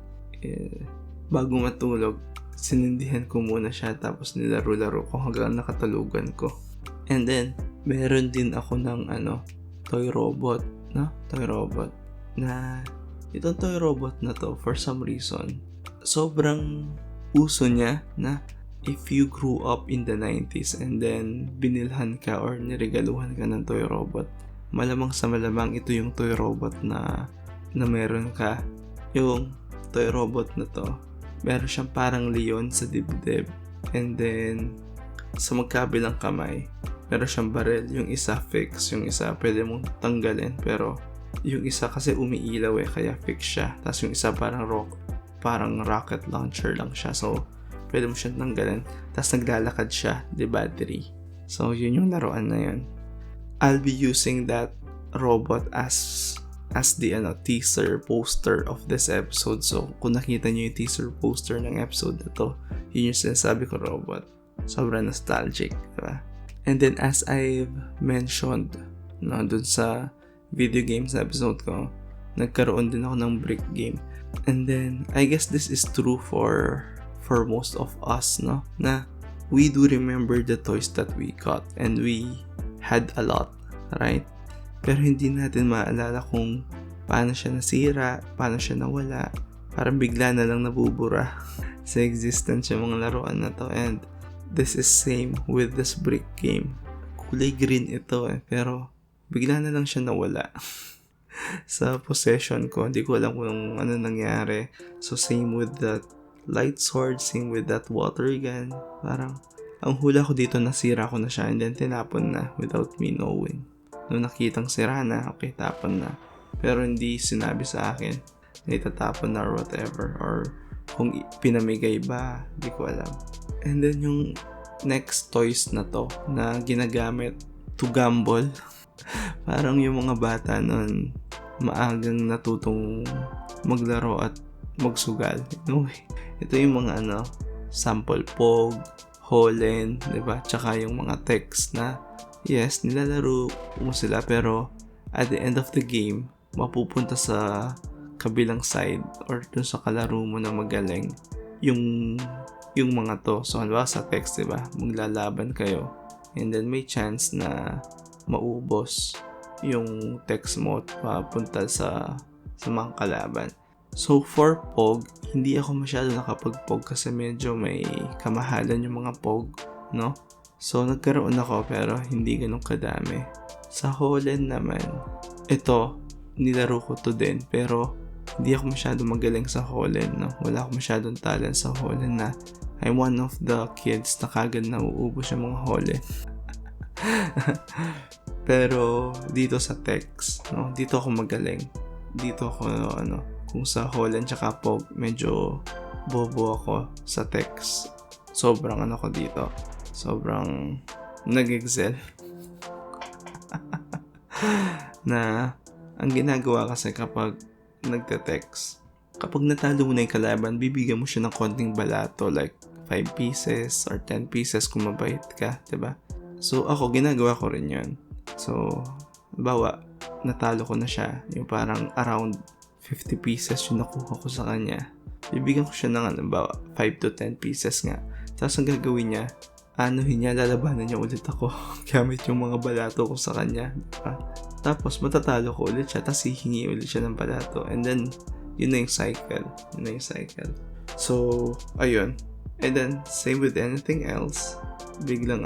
bago matulog, sinindihan ko muna siya, tapos nilaro-laro ko hanggang nakatalugan ko. And then, meron din ako ng toy robot, no? Toy robot. Na itong toy robot na to, for some reason, sobrang uso niya na if you grew up in the 90s and then binilhan ka or niregaluhan ka ng toy robot, malamang sa malamang ito yung toy robot na meron ka. Yung toy robot na to, meron siyang parang leon sa dibdib, and then sa magkabilang kamay meron siyang barrel. Yung isa fix, yung isa pwede mong tanggalin. Pero yung isa kasi umiilaw kaya fix siya. Tapos yung isa parang rocket launcher lang siya. So, pwede mo siyang tanggalin. Tapos naglalakad siya, the battery. So, yun yung laruan na yun. I'll be using that robot as the teaser poster of this episode. So, kung nakita nyo yung teaser poster ng episode na to, yun yung sinasabi ko, robot. Sobrang nostalgic, diba? And then, as I've mentioned, dun sa video games episode ko, nagkaroon din ako ng brick game. And then, I guess this is true for most of us, no? Na we do remember the toys that we got and we had a lot, right? Pero hindi natin maalala kung paano siya nasira, paano siya nawala. Parang bigla na lang nabubura sa existence yung mga laruan na to. And this is same with this brick game. Kulay green ito pero bigla na lang siya nawala sa possession ko. Hindi ko alam kung ano nangyari. So same with that light sword, same with that water gun. Parang ang hula ko dito, nasira ko na siya and then tinapon na without me knowing. Nung nakitang sira na, okay, tapon na. Pero hindi sinabi sa akin na itatapon na or whatever. Or kung pinamigay ba, hindi ko alam. And then yung next toys na to, na ginagamit to gamble. Parang yung mga bata nun, maagang natutong maglaro at magsugal. Anyway, ito yung mga sample pog, holen, diba? Tsaka yung mga text na yes, nilalaro mo sila pero at the end of the game, mapupunta sa kabilang side or dun sa kalaro mo na magaling yung mga to. So, halimbawa sa text, diba? Maglalaban kayo. And then may chance na maubos yung text mo at mapunta sa mga kalaban. So, for POG, hindi ako masyado nakapag-POG kasi medyo may kamahalan yung mga POG, no? So, nagkaroon ako pero hindi ganun kadami. Sa Holen naman, ito, nilaro ko to din pero hindi ako masyado magaling sa Holen, no? Wala ako masyadong talent sa Holen na I'm one of the kids na kagad nauubos yung mga Holen. Pero dito sa text, no? Dito ako magaling. Dito ako, kung sa Holen tsaka POG, medyo bobo ako sa text. Sobrang ko dito. Sobrang nag-excel. Na ang ginagawa kasi kapag nagte-text, kapag natalo mo na yung kalaban, bibigyan mo siya ng konting balato like 5 pieces or 10 pieces kung mabait ka, diba? So ako, ginagawa ko rin yun. So, bawa, natalo ko na siya, yung parang around 50 pieces yung nakuha ko sa kanya. Bibigyan ko siya ng 5 to 10 pieces nga. Tapos ang gagawin niya, lalabanan niya ulit ako gamit yung mga balato ko sa kanya, diba? Tapos matatalo ko ulit siya, tapos hihingi ulit siya ng balato, and then yun na yung cycle. So ayun, and then same with anything else, biglang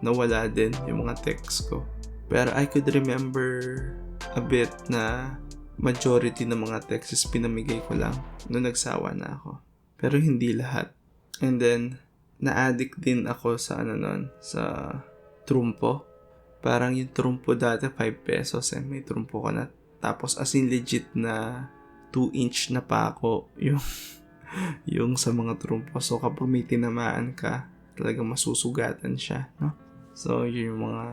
nawala din yung mga text ko. Pero I could remember a bit na majority ng mga texts pinamigay ko lang nung nagsawa na ako, pero hindi lahat. And then na-addict din ako sa sa trumpo. Parang yung trumpo dati 5 pesos may trumpo ka na. Tapos as in legit na 2-inch na pa ako yung sa mga trumpo. So kapag may tinamaan ka, talagang masusugatan siya, no? So yun yung mga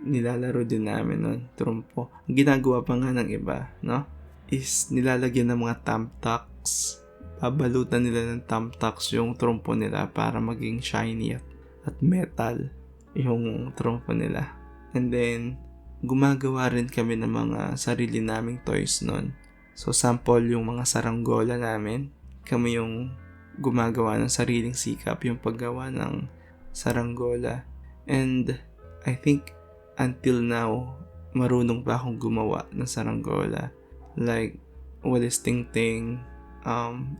nilalaro din namin nun, trumpo. Ang ginagawa pa nga ng iba, no? Is nilalagyan ng mga thumbtacks. Babalutan nila ng thumbtacks yung trumpo nila para maging shiny at metal yung trumpo nila. And then, gumagawa rin kami ng mga sarili naming toys nun. So, sample yung mga saranggola namin. Kami yung gumagawa ng sariling sikap, yung paggawa ng saranggola. And, I think, until now, marunong pa akong gumawa ng saranggola. Like, walis ting-ting,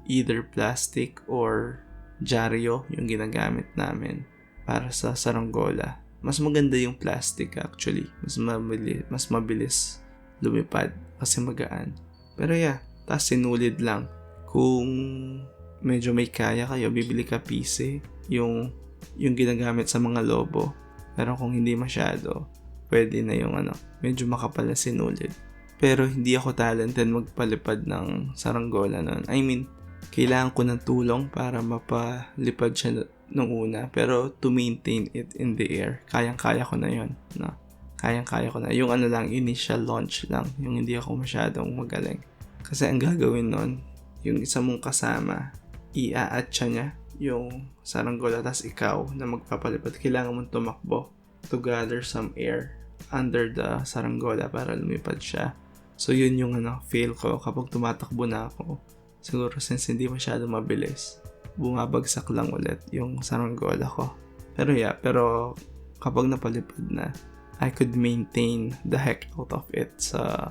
either plastic or dyaryo yung ginagamit namin para sa saranggola. Mas maganda yung plastic actually. Mas mabilis lumipad kasi magaan. Pero yeah, tas sinulid lang. Kung medyo may kaya kayo, bibili ka PC. Yung yung ginagamit sa mga lobo. Pero kung hindi masyado, pwede na yung medyo makapal na sinulid. Pero hindi ako talented magpalipad ng saranggola nun. I mean, kailangan ko ng tulong para mapalipad siya nung una. Pero to maintain it in the air, kayang-kaya ko na yun. No? Kayang-kaya ko na. Yung lang, initial launch lang. Yung hindi ako masyadong magaling. Kasi ang gagawin nun, yung isa mong kasama, i-aatcha niya yung saranggola, tas ikaw na magpapalipad. Kailangan mong tumakbo to gather some air under the saranggola para lumipad siya. So yun yung fail ko kapag tumatakbo na ako. Siguro since hindi masyado mabilis, bumabagsak lang ulit yung saranggola ko. Pero kapag napalipad na, I could maintain the heck out of it sa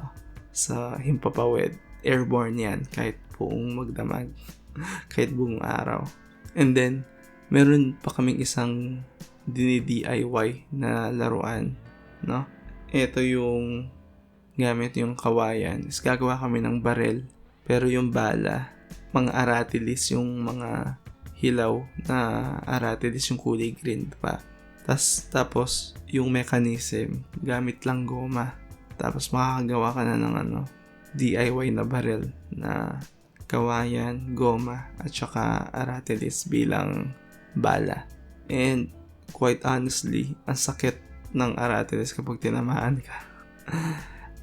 himpapawid. Airborne yan kahit buong magdamag, kahit buong araw. And then, meron pa kaming isang DIY na laruan, no? Ito yung gamit yung kawayan. Is gagawa kami ng barel. Pero yung bala, mga aratilis, yung mga hilaw na aratilis, yung kulay green pa. Tapos yung mechanism, gamit lang goma. Tapos makakagawa ka na ng DIY na barel na kawayan, goma, at saka aratilis bilang bala. And quite honestly, ang sakit ng aratilis kapag tinamaan ka.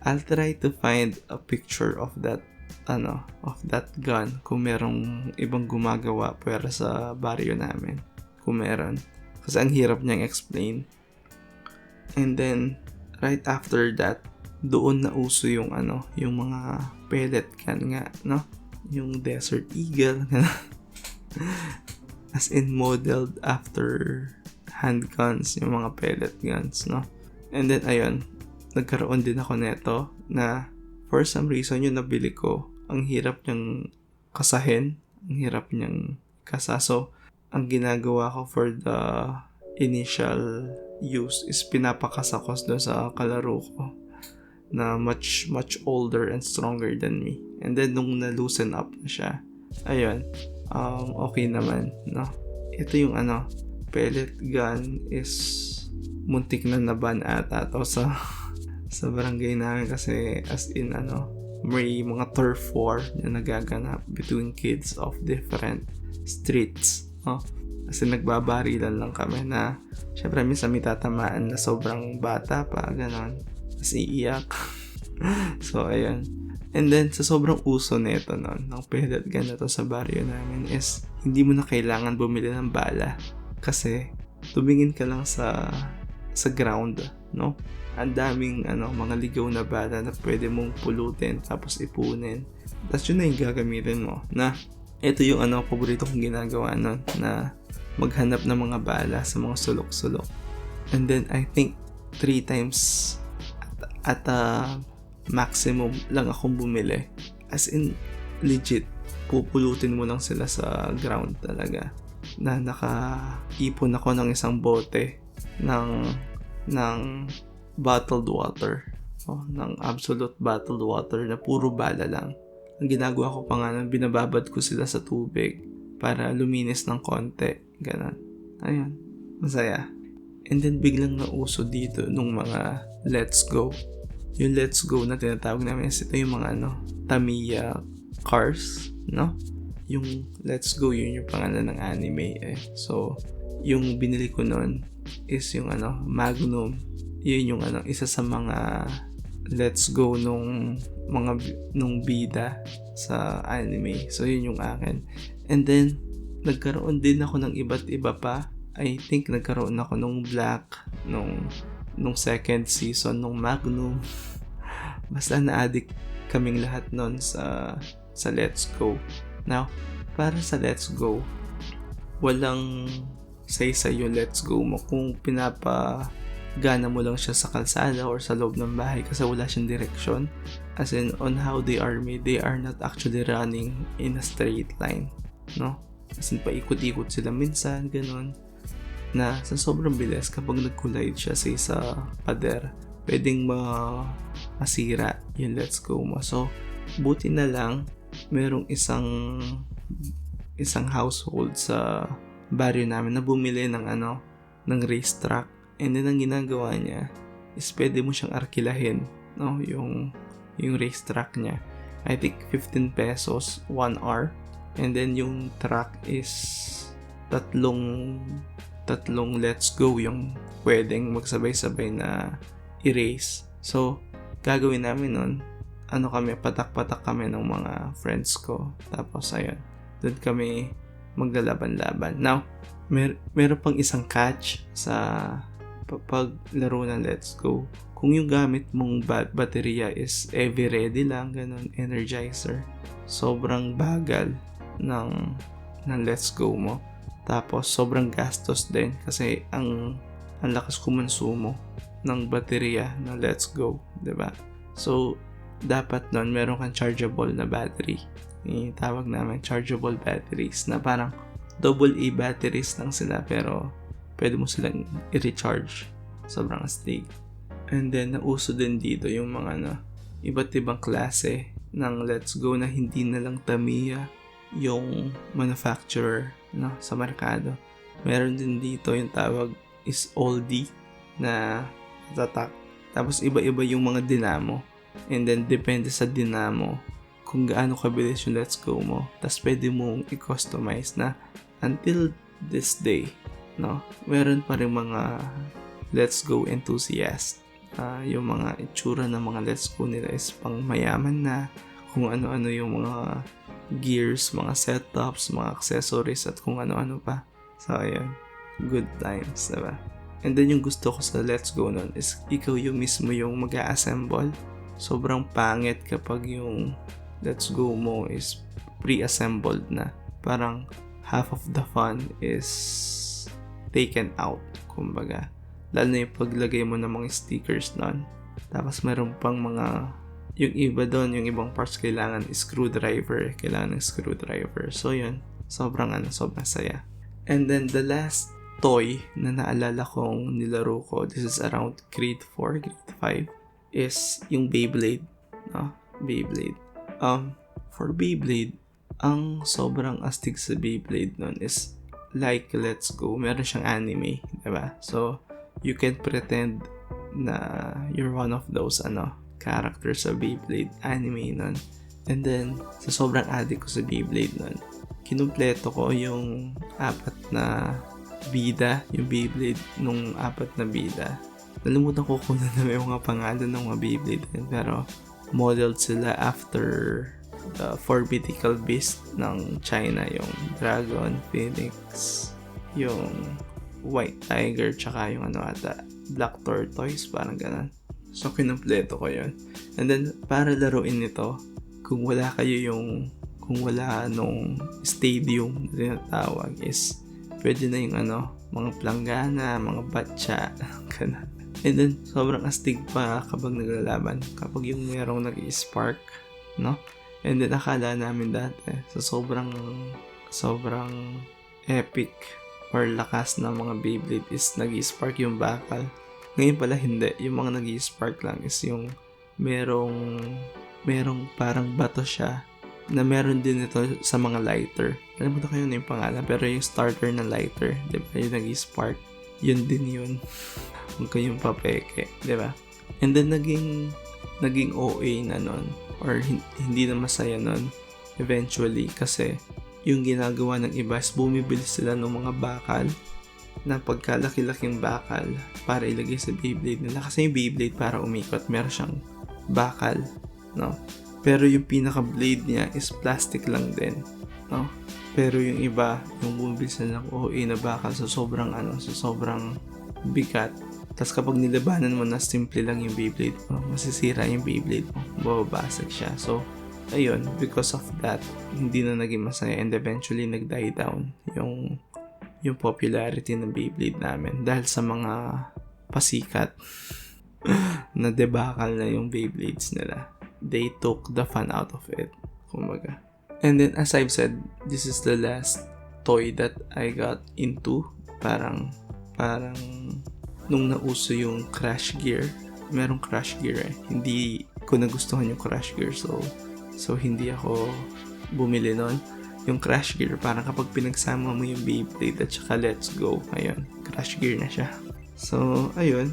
I'll try to find a picture of that gun kung merong ibang gumagawa pwera sa baryo namin. Kung meron. Kasi ang hirap niyang explain. And then, right after that, doon na uso yung yung mga pellet gun nga, no? Yung Desert Eagle. As in modeled after handguns, yung mga pellet guns, no? And then, ayun, nagkaroon din ako neto na for some reason yung nabili ko, ang hirap niyang kasahin, ang hirap niyang kasa. So, ang ginagawa ko for the initial use is pinapakasa ko doon sa kalaro ko na much older and stronger than me. And then, nung na-loosen up na siya, ayun, okay naman, no? Ito yung pellet gun is muntik na naban ata to sa barangay namin kasi as in may mga turf war na nagaganap between kids of different streets, no? Kasi nagbabarilan lang kami na syempre minsan may tatamaan na sobrang bata pa, ganon, kasi iiyak. So ayun. And then sa sobrang uso nito ng pellet gun na to sa baryo namin is hindi mo na kailangan bumili ng bala kasi tumingin ka lang sa ground, no? Ang daming mga ligaw na bala na pwede mong pulutin tapos ipunin. Tapos yun na yung gagamitin mo. Na ito yung paborito kong ginagawa nun, na maghanap ng mga bala sa mga sulok-sulok. And then I think 3 times at maximum lang akong bumili. As in legit, pupulutin mo lang sila sa ground talaga. Na nakaipon ako ng isang bote ng bottled water, ng absolute bottled water na puro bala lang. Ang ginagawa ko pa nga, binababad ko sila sa tubig para luminis ng konti, ganun. Ayun, masaya. And then biglang nauso dito nung mga let's go. Yung let's go na tinatawag namin is ito yung mga Tamiya cars, no? Yung let's go, yun yung pangalan ng anime eh. So yung binili ko nun is yung Magnum. Yun yung isa sa mga let's go nung bida sa anime. So yun yung akin. And then nagkaroon din ako ng iba't iba pa. I think nagkaroon ako nung black nung second season nung Magnum. Basta na-addict kaming lahat nun sa let's go. Now, para sa let's go, walang say yung let's go mo kung pinapagana mo lang siya sa kalsada or sa loob ng bahay kasi wala siyang direction. As in, on how they are made, they are not actually running in a straight line, no? As in, paikot-ikot sila minsan, ganun, na sa sobrang bilis kapag nag-collide siya sa isa pader, pwedeng masira yung let's go mo. So, buti na lang merong isang household sa baryo namin na bumili ng racetrack. And then ang ginagawa niya is pwede mo siyang arkilahin, no? Yung racetrack niya. I think 15 pesos 1 hour. And then yung track is tatlong let's go yung pwedeng magsabay-sabay na i-race. So, gagawin namin nun, patak-patak kami ng mga friends ko. Tapos, ayun, doon kami maglalaban-laban. Now, meron pang isang catch sa paglaro ng Let's Go. Kung yung gamit mong baterya is ever ready lang, ganun, energizer, sobrang bagal ng Let's Go mo. Tapos, sobrang gastos din kasi ang lakas kumonsumo ng baterya ng Let's Go, diba? So, dapat nun meron kang chargeable na battery. Tawag namin chargeable batteries na parang double A batteries lang sila pero pwede mo silang i-recharge. Sobrang astig. And then, nauso din dito yung mga iba't ibang klase ng Let's Go na hindi na lang Tamiya yung manufacturer sa merkado. Meron din dito yung tawag is oldie na tatak. Tapos iba-iba yung mga dinamo. And then depende sa dinamo kung gaano kabilis yung Let's Go mo. Tapos pwede mong i-customize na until this day, no? Meron pa rin mga Let's Go enthusiast. Yung mga itsura ng mga Let's Go nila is pang mayaman na, kung ano-ano yung mga gears, mga setups, mga accessories at kung ano-ano pa. So ayun, good times, diba? And then yung gusto ko sa Let's Go nun is ikaw yung mismo yung mag-a-assemble. Sobrang pangit kapag yung Let's Go mo is pre-assembled na. Parang half of the fun is taken out, kumbaga. Lalo na yung paglagay mo ng mga stickers nun. Tapos meron pang mga, yung iba doon, yung ibang parts kailangan screwdriver. Kailangan ng screwdriver. So yun, sobrang saya. And then the last toy na naalala kong nilaro ko, this is around grade 4, grade 5, is yung Beyblade. No? Beyblade. For Beyblade, ang sobrang astig sa Beyblade nun is like Let's Go, meron siyang anime, diba? So, you can pretend na you're one of those characters sa Beyblade anime nun. And then, sa sobrang addict ko sa Beyblade nun, kinumpleto ko yung 4 na bida, yung Beyblade nung 4 na bida. Nalimutan ko kung ano may mga pangalan ng mga Beyblade din, pero modeled sila after the 4 mythical beast ng China, yung Dragon, Phoenix, yung White Tiger, tsaka yung Black Tortoise, parang ganun. So, kinumpleto ko yun. And then, para laruin nito, kung wala nung stadium na tinatawag is, pwede na yung mga planggana, mga batsa, ganun. And then, sobrang astig pa kapag naglalaban. Kapag yung merong nag-i-spark, no? And then, akala namin dati, sa sobrang epic or lakas ng mga Beyblade is nag-i-spark yung bakal. Ngayon pala hindi. Yung mga nag-i-spark lang is yung merong parang bato siya na meron din ito sa mga lighter. Alam mo na kayo na yung pangalan, pero yung starter na lighter, diba? Yung nag-i-spark, yun din yun. Huwag kayong papeke, diba? And then naging OA na nun, or hindi na masaya nun eventually, kasi yung ginagawa ng iba is bumibili sila ng mga bakal na pagkalaki-laking bakal para ilagay sa Beyblade nila. Kasi yung Beyblade para umikot, meron siyang bakal, no? Pero yung pinaka-blade niya is plastic lang din, no? Pero yung iba, yung bumibili sila ng OA na bakal sa sobrang bigat. Tapos kapag nilabanan mo na simple lang yung Beyblade mo, masisira yung Beyblade mo, babasag siya. So, ayun, because of that, hindi na naging masaya, and eventually nag-die down yung popularity ng Beyblade namin dahil sa mga pasikat na debacle na yung Beyblades nila. They took the fun out of it, kumbaga. And then, as I've said, this is the last toy that I got into. Parang nung nauso yung Crash Gear, merong Crash Gear Hindi ko nagustuhan yung Crash Gear, so hindi ako bumili nun. yung Crash Gear, parang kapag pinagsama mo yung Beyblade at saka Let's Go, ayun, Crash Gear na siya. So, ayun,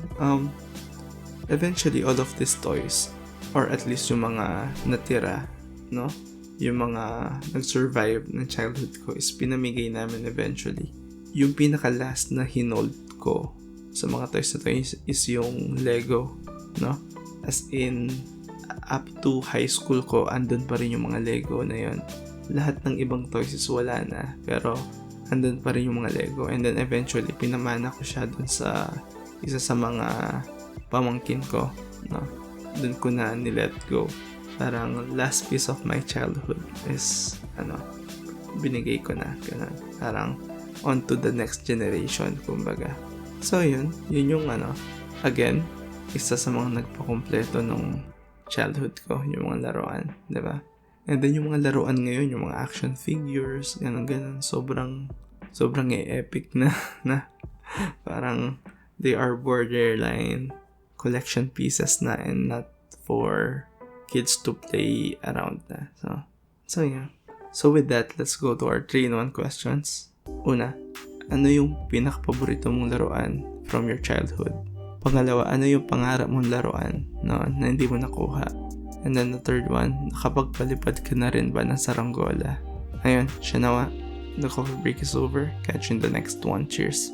eventually all of these toys, or at least yung mga natira, no? Yung mga nag-survive ng childhood ko is pinamigay namin eventually. Yung pinaka-last na hinold ko sa mga toys na toys is yung Lego, no? As in, up to high school ko, andun pa rin yung mga Lego na yun. Lahat ng ibang toys is wala na, pero andun pa rin yung mga Lego. And then eventually, pinamana ko siya dun sa isa sa mga pamangkin ko, no? Dun ko na ni-let go. Parang last piece of my childhood is, binigay ko na, ganun. Parang on to the next generation, kumbaga. So yun yung again, isa sa mga nagpakompleto nung childhood ko, yung mga laruan, diba? And then yung mga laruan ngayon, yung mga action figures, ganun, sobrang epic na parang they are borderline collection pieces na and not for kids to play around na. So yeah. So with that, let's go to our 3-in-1 questions. Una, ano yung pinaka-paborito mong laruan from your childhood? Pangalawa, ano yung pangarap mong laruan na hindi mo nakuha? And then the third one, nakapagpalipad ka na rin ba ng saranggola? Ayun, siya nawa. The coffee break is over. Catch you in the next one. Cheers!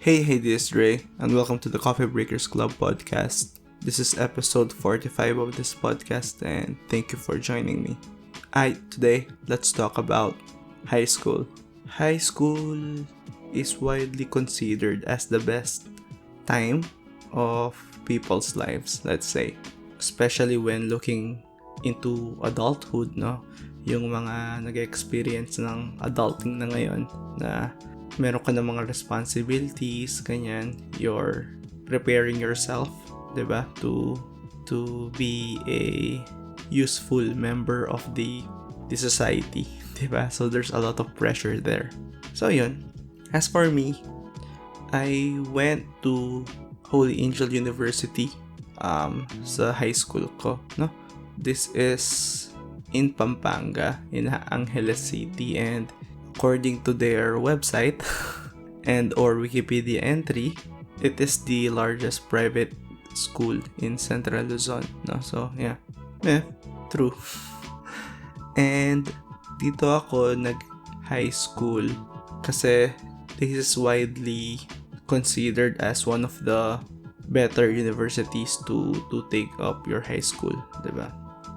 Hey, this is Drei, and welcome to the Coffee Breakers Club podcast. This is episode 45 of this podcast, and thank you for joining me. Today, let's talk about high school. High school is widely considered as the best time of people's lives, let's say. Especially when looking into adulthood, no? Yung mga nag-experience ng adulting na ngayon na meron ka ng mga responsibilities, ganyan, you're preparing yourself, diba, to be a useful member of the society, diba? So there's a lot of pressure there. So yun, as for me, I went to Holy Angel University sa high school ko, no? This is in Pampanga, in Angeles City, and according to their website and or Wikipedia entry, it is the largest private school in Central Luzon, no? So, yeah, true. And dito ako nag-high school kasi this is widely considered as one of the better universities to take up your high school, diba?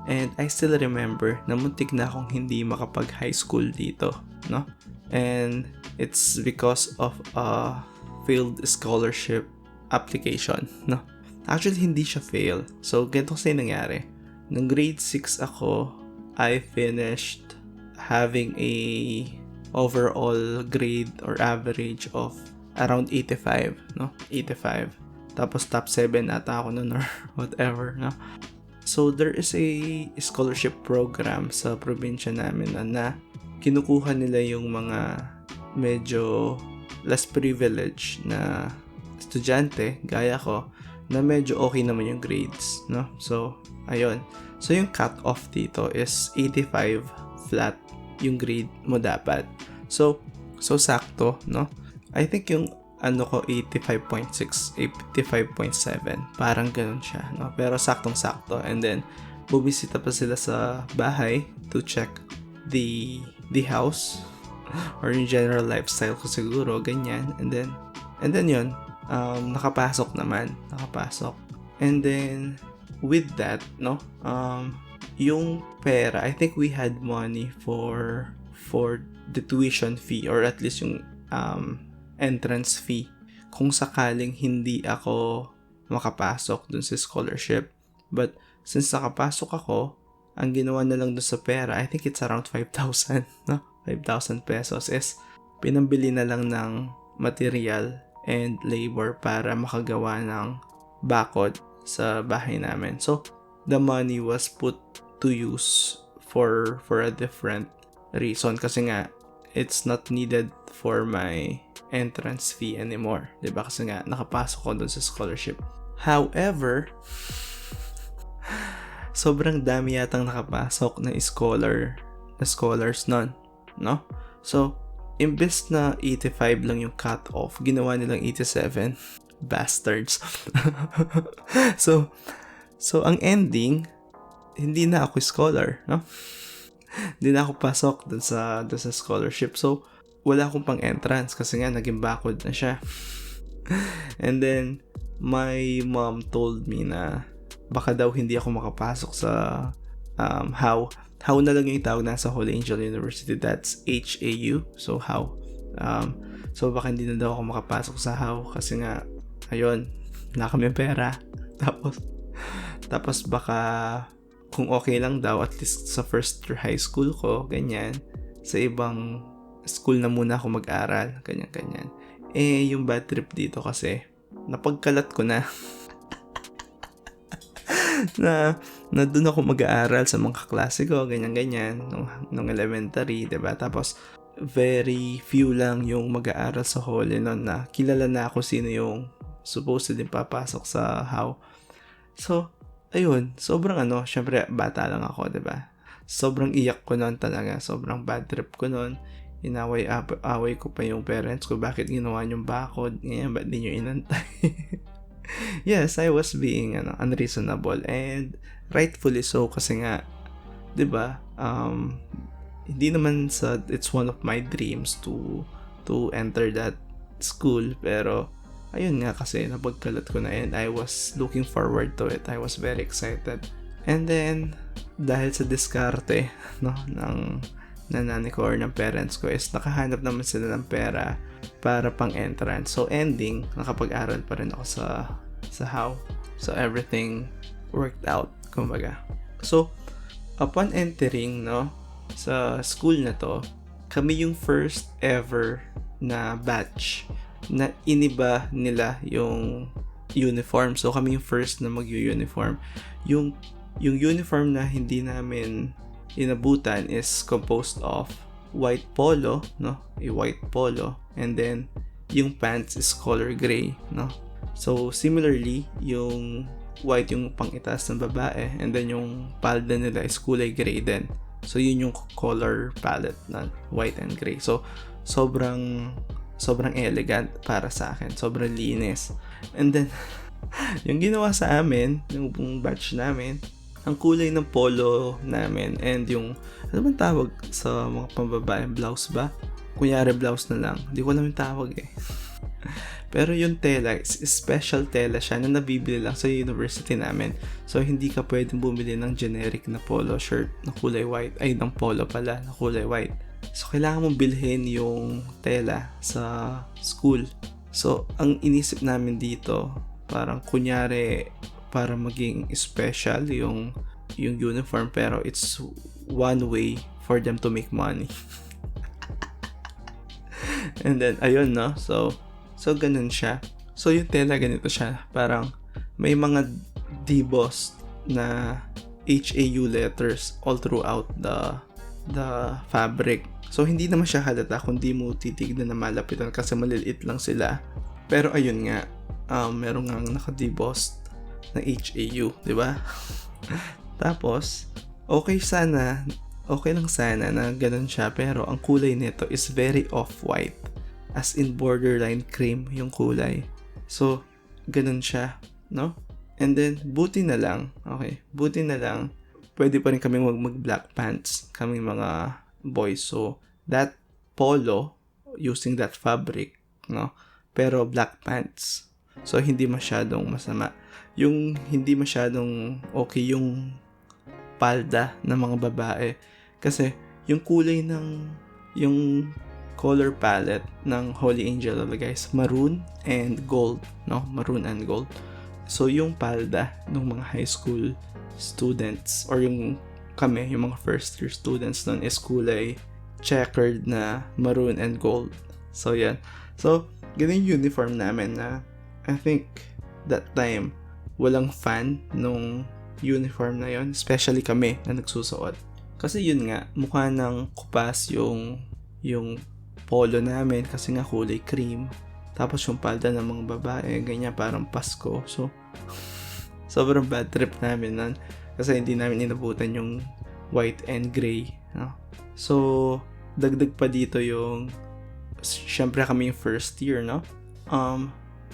And I still remember na muntik na akong hindi makapag-high school dito, no? And it's because of a failed scholarship application, no? Actually, hindi siya fail. So, ganito kasi nangyari. Nung grade 6 ako, I finished having a overall grade or average of around 85, no? 85. Tapos top 7 ata ako nun or whatever, no? So, there is a scholarship program sa probinsya namin na kinukuha nila yung mga medyo less privileged na estudyante, gaya ko, na medyo okay naman yung grades, no? So, ayun. So, yung cut-off dito is 85 flat yung grade mo dapat. So sakto, no? I think yung ko 85.6, 85.7, parang ganun siya, no? Pero saktong-sakto. And then bubisita pa sila sa bahay to check the house or yung general lifestyle ko siguro, ganyan. And then yun, nakapasok. And then with that, no, yung pera, I think we had money for the tuition fee, or at least yung entrance fee kung sakaling hindi ako makapasok dun sa scholarship. But since nakapasok ako, ang ginawa na lang dun sa pera, I think it's around 5,000, no? 5,000 pesos is pinambili na lang ng material and labor para makagawa ng bakod sa bahay namin. So, the money was put to use for a different reason kasi nga it's not needed for my entrance fee anymore, 'di ba? Kasi nga nakapasok ko doon sa scholarship. However, sobrang dami yatang nakapasok na scholars nun, no? So, imbes na 85 lang yung cut-off, ginawa nilang 87. Bastards. So ang ending, hindi na ako scholar, no? Hindi na ako pasok dun sa scholarship. So, wala akong pang entrance kasi nga naging backward na siya. And then, my mom told me na baka daw hindi ako makapasok sa how na lang yung tawag na sa Holy Angel University. That's HAU. So, how. So, baka hindi na daw ako makapasok sa how kasi nga, ayun, wala kami pera. Tapos baka kung okay lang daw, at least sa first year high school ko, ganyan, sa ibang school na muna ako mag-aral, ganyan. Yung bad trip dito kasi, napagkalat ko na na doon ako mag-aaral sa mga kaklase ko, ganyan, nung elementary, diba? Tapos, very few lang yung mag-aaral sa Holy noon na kilala na ako sino yung supposedly papasok sa how. So, ayun, sobrang syempre bata lang ako, 'di ba? Sobrang iyak ko noon talaga, sobrang bad trip ko noon. Away ko pa yung parents ko, bakit ginawa yung bakod? Ngayon, ba't di nyo inantay? Yes, I was being unreasonable and rightfully so kasi nga, 'di ba? Hindi naman it's one of my dreams to enter that school, pero ayun nga kasi napagkalat ko na and I was looking forward to it. I was very excited. And then dahil sa diskarte ng nanay ko or ng parents ko is nakahanap naman sila ng pera para pang entrance. So ending, nakapag-aral pa rin ako sa how. So everything worked out, kumbaga. So upon entering sa school na to, kami yung first ever na batch na iniba nila yung uniform. So kami yung first na mag-uniform. Yung uniform na hindi namin inabutan is composed of white polo, a white polo, and then yung pants is color gray, So similarly, yung white yung pang-itaas ng babae, and then yung palda nila is kulay gray din. So yun yung color palette na white and gray. So sobrang elegant para sa akin. Sobrang linis. And then, yung ginawa sa amin, yung batch namin, ang kulay ng polo namin and yung, ano bang tawag sa mga pambabae? Blouse ba? Kunyari blouse na lang. Hindi ko alam yung tawag eh. Pero yung tela, special tela siya na nabibili lang sa university namin. So, hindi ka pwedeng bumili ng generic na polo shirt na kulay white. Ay, ng polo pala na kulay white. So, kailangan mong bilhin yung tela sa school. So, ang inisip namin dito, parang kunyari, para maging special yung uniform, pero it's one way for them to make money. And then, ayun, So, ganun siya. So, yung tela, ganito siya. Parang, may mga debossed na HAU letters all throughout the fabric. So, hindi naman siya halata kung di mo titignan na malapitan kasi maliliit lang sila. Pero, ayun nga, meron nga naka-debossed na HAU, di ba? Tapos, okay lang sana na ganun siya, pero ang kulay nito is very off-white. As in borderline cream yung kulay. So, ganun siya, And then, buti na lang, pwede pa rin kami mag-black pants, kaming mga boys. So, that polo, using that fabric, pero black pants. So, hindi masyadong masama. Yung hindi masyadong okay yung palda ng mga babae. Kasi, yung kulay yung color palette ng Holy Angel, guys, maroon and gold, Maroon and gold. So, yung palda ng mga high school students or yung mga first year students nun is kulay checkered na maroon and gold. So, yan. So, ganun yung uniform namin na I think that time walang fan nung uniform na yon, especially kami na nagsusuot. Kasi yun nga, mukha ng kupas yung polo namin kasi nga kulay cream. Tapos yung palda ng mga babae, ganyan parang Pasko. So, sobrang bad trip namin nun. Kasi hindi namin inabutan yung white and gray. No? So, dagdag pa dito yung, syempre kami yung first year, no?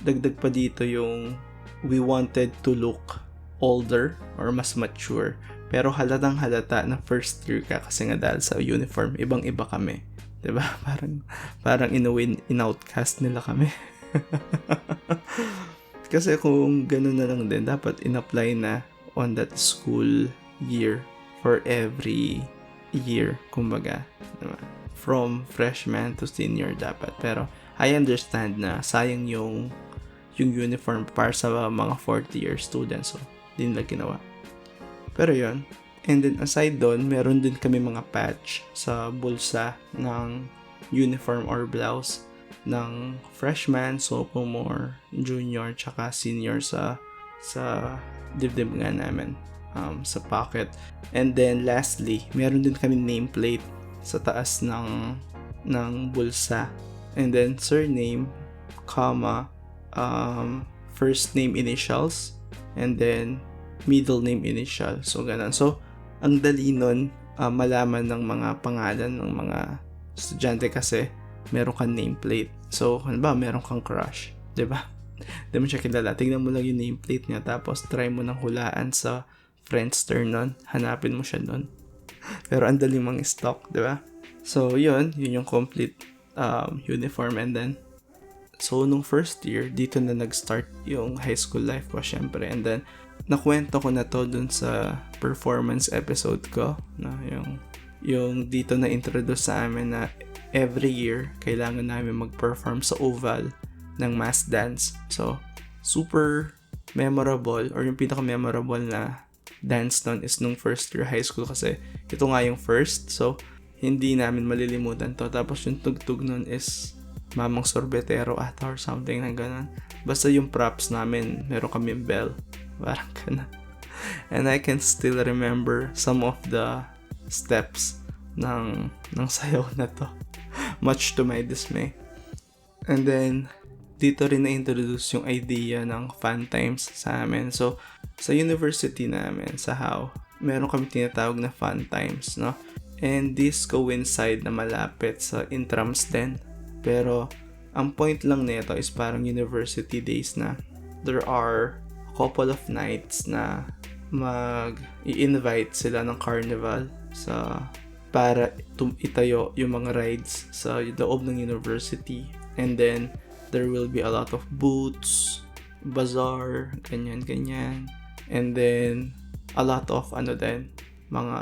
Dagdag pa dito yung we wanted to look older or mas mature. Pero halatang halata na first year ka kasi nga dahil sa uniform, ibang-iba kami. Diba? Parang in-outcast nila kami. Kasi kung gano'n na lang din, dapat in-apply na on that school year for every year, kumbaga. Diba? From freshman to senior dapat. Pero I understand na sayang yung uniform para sa mga 40-year students. So, din nila ginawa. Pero yun. And then aside doon, meron din kami mga patch sa bulsa ng uniform or blouse ng freshman, sophomore, junior, tsaka senior sa dibdib nga namin, sa pocket. And then lastly, meron din kami nameplate sa taas ng bulsa. And then surname, comma, first name initials, and then middle name initial. So, ganun. So, ang dali nun malaman ng mga pangalan ng mga estudyante kasi meron kang nameplate. So, halimbawa, meron kang crush. Diba? Di mo siya kilala. Tignan mo lang yung nameplate niya tapos try mo nang hulaan sa Friendster nun. Hanapin mo siya nun. Pero ang dali mang stock. Diba? So, yun yung complete uniform. And then, so, nung first year, dito na nag-start yung high school life ko, syempre. And then, nakwento ko na to dun sa performance episode ko, no? Yung dito na introduce sa amin na every year kailangan namin mag-perform sa oval ng mass dance. So, super memorable, or yung pinaka-memorable na dance nun is nung first year high school kasi ito nga yung first. So, hindi namin malilimutan to. Tapos yung tugtog nun is Mamang Sorbetero ata or something na ganun. Basta yung props namin, meron kami bell. Parang ganun. And I can still remember some of the steps ng sayaw na to. Much to my dismay. And then, dito rin na-introduce yung idea ng fun times sa amin. So, sa university namin, sa HOW, meron kami tinatawag na fun times, no? And this coincide na malapit sa intrams din. Pero, ang point lang nito is parang university days na there are a couple of nights na i-invite sila ng carnival para itayo yung mga rides sa loob ng university. And then, there will be a lot of booths, bazaar, ganyan. And then, a lot of mga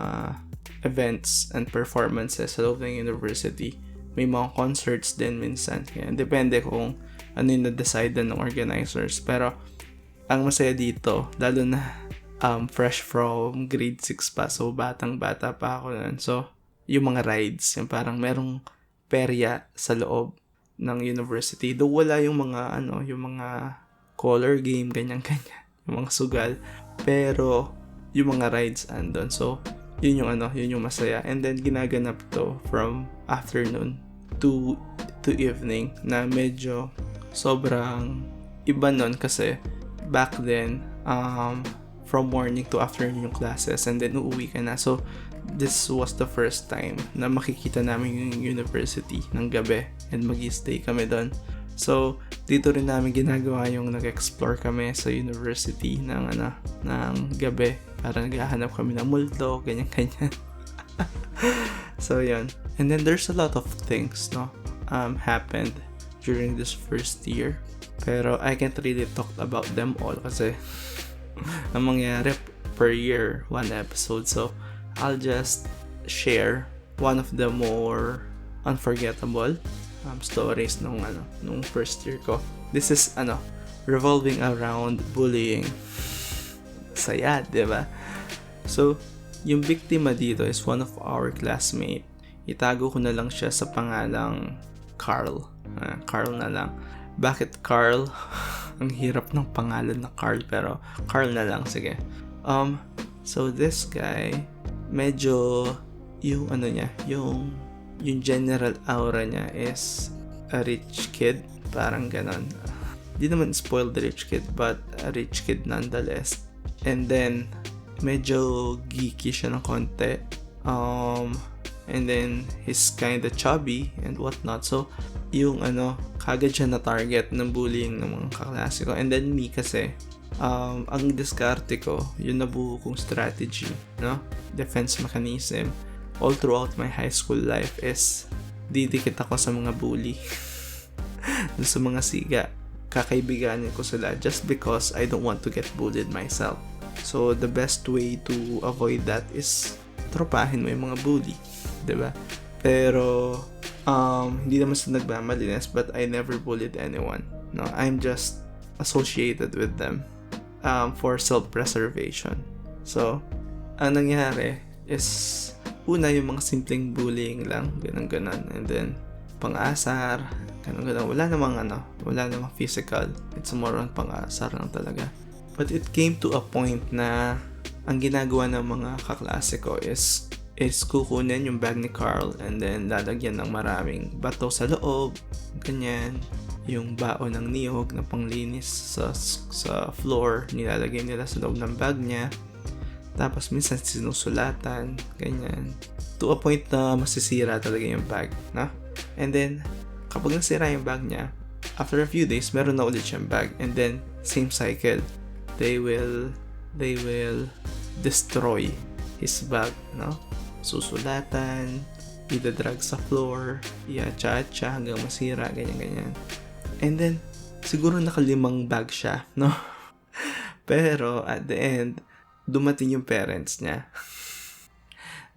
events and performances sa loob ng university. May mga concerts din minsan. Kaya, depende kung ano yung na-decide ng organizers. Pero, ang masaya dito, lalo na fresh from grade 6 pa. So, batang-bata pa ako nun. So, yung mga rides, yung parang merong perya sa loob ng university. Though wala yung mga color game, ganyan. Yung mga sugal. Pero, yung mga rides andon. So, yun yung masaya. And then, ginaganap to from afternoon to evening na medyo sobrang iba nun kasi back then, from morning to afternoon yung classes and then uuwi ka na. So, this was the first time na makikita namin yung university ng gabi and mag-stay kami doon. So, dito rin namin ginagawa yung nag-explore kami sa university ng gabi para naghahanap kami ng multo, ganyan. So, yun. And then, there's a lot of things, happened during this first year. Pero, I can't really talk about them all kasi ang mangyari per year, one episode. So, I'll just share one of the more unforgettable stories nung first year ko. This is revolving around bullying. Saya, diba? So, yung biktima dito is one of our classmate. Itago ko na lang siya sa pangalang Carl. Carl na lang. Bakit Carl? Ang hirap ng pangalan na Carl, pero Carl na lang, sige. So this guy, medyo yung ano niya, yung general aura niya is a rich kid, parang ganon. Di naman spoiled rich kid, but a rich kid nonetheless. And then medyo geeky siya ng konti. And then he's kinda chubby and whatnot. So yung kagad siya na target ng bullying ng mga kaklase ko. And then me kasi, ang diskarte ko, yung nabuo kong strategy, defense mechanism all throughout my high school life is didikit ako sa mga bully. Dun sa mga siga, kakaibiganin ko sila just because I don't want to get bullied myself. So the best way to avoid that is tropahin mo yung mga bully, diba? Pero hindi naman sila nagmamalinis, but I never bullied anyone. No, I'm just associated with them for self-preservation. So ang nangyari is, una yung mga simpleng bullying lang, ganun. And then pang-asar, ganun. Wala namang physical. It's more on pang-asar lang talaga. But it came to a point na ang ginagawa ng mga kaklase ko is kukunin yung bag ni Carl and then lalagyan ng maraming bato sa loob, ganyan. Yung baon ng niyog na panglinis sa floor, nilalagay nila sa loob ng bag niya. Tapos minsan sinusulatan, ganyan. To a point na masisira talaga yung bag, no? And then, kapag nasira yung bag niya, after a few days, meron na ulit siyang bag. And then, same cycle. They will destroy his bag, no? Susulatan, idadrag sa floor, iacha-acha hanggang masira, ganyan. And then, siguro nakalimang bag siya, no? Pero, at the end, dumating yung parents niya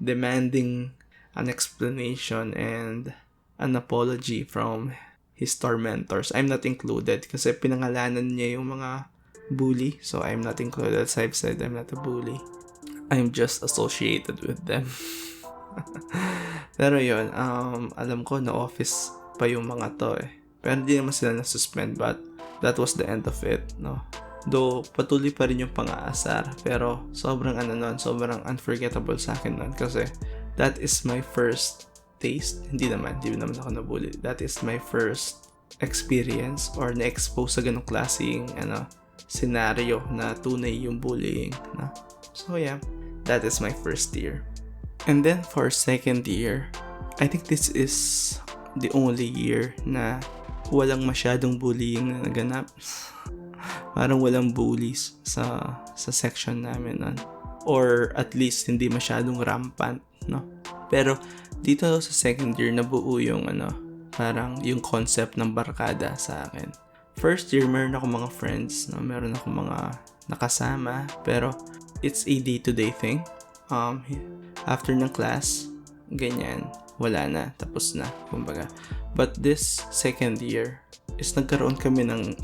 demanding an explanation and an apology from his tormentors. I'm not included kasi pinangalanan niya yung mga bully, so I'm not included. As I've said, I'm not a bully. I'm just associated with them. Pero yun, alam ko na office pa yung mga to pero hindi naman sila na-suspend, but that was the end of it, no? Though patuloy pa rin yung pang-aasar, pero sobrang unforgettable sa akin nun kasi that is my first taste. Hindi naman ako nabully. That is my first experience or na-expose sa ganong klaseng scenario na tunay yung bullying, no? So yeah, that is my first year. And then for second year, I think this is the only year na walang masyadong bullying na naganap. Parang walang bullies sa section namin nun. Or at least hindi masyadong rampant, no? Pero dito sa second year nabuo yung parang yung concept ng barkada sa akin. First year meron ako mga friends, no? Meron ako mga nakasama, pero it's a day-to-day thing. After ng class, ganyan, wala na, tapos na, kumbaga. But this second year is nagkaroon kami ng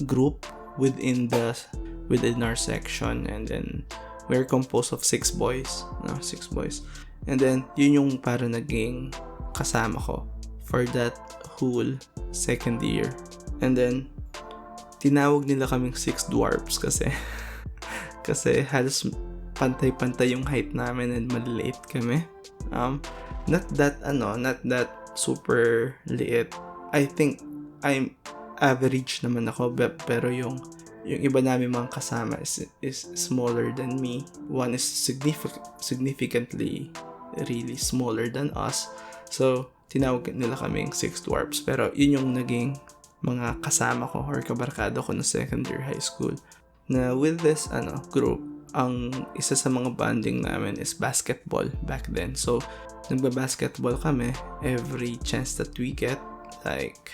group within our section, and then we're composed of 6 boys. And then yun yung para naging kasama ko for that whole second year. And then tinawag nila kaming 6 dwarfs kasi halos pantay-pantay yung height namin and maliliit kami. Not that super liit. I think I'm average naman ako, pero yung iba namin mga kasama is smaller than me. One is significantly really smaller than us. So tinawag nila kaming 6 dwarfs, pero yun yung naging mga kasama ko or kabarkada ko na second year high school. Na with this group, ang isa sa mga bonding namin is basketball back then. So nagba-basketball kami every chance that we get, like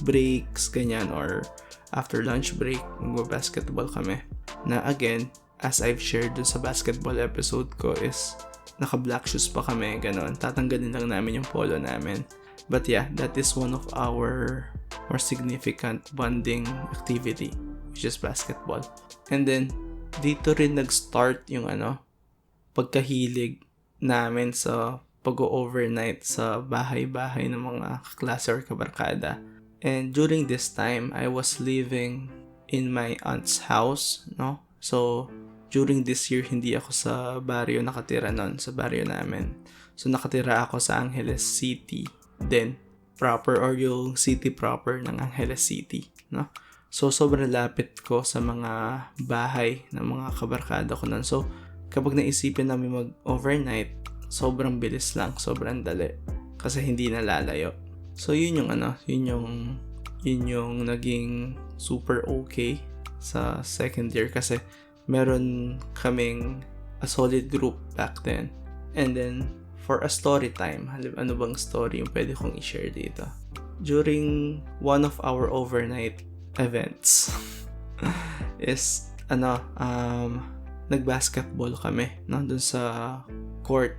breaks, ganyan, or after lunch break, magba-basketball kami. Na again, as I've shared dun sa basketball episode ko, is naka-black shoes pa kami, ganon. Tatanggalin lang namin yung polo namin. But yeah, that is one of our more significant bonding activity, which is basketball. And then dito rin nag-start yung pagkahilig namin sa pag-overnight sa bahay-bahay ng mga kaklase or kabarkada. And during this time, I was living in my aunt's house, no? So during this year, hindi ako sa barrio nakatira nun, sa barrio namin. So, nakatira ako sa Angeles City. Then, proper or yung city proper ng Angeles City, no? So, sobrang lapit ko sa mga bahay ng mga kabarkada ko nun. So, kapag naisipin namin mag-overnight, sobrang bilis lang, sobrang dali. Kasi hindi nalalayo. So, yun yung naging super okay sa second year kasi meron kaming a solid group back then. And then, for a story time, ano bang story yung pwede kong i-share dito? During one of our overnight events is, nag-basketball kami, no? Dun sa court,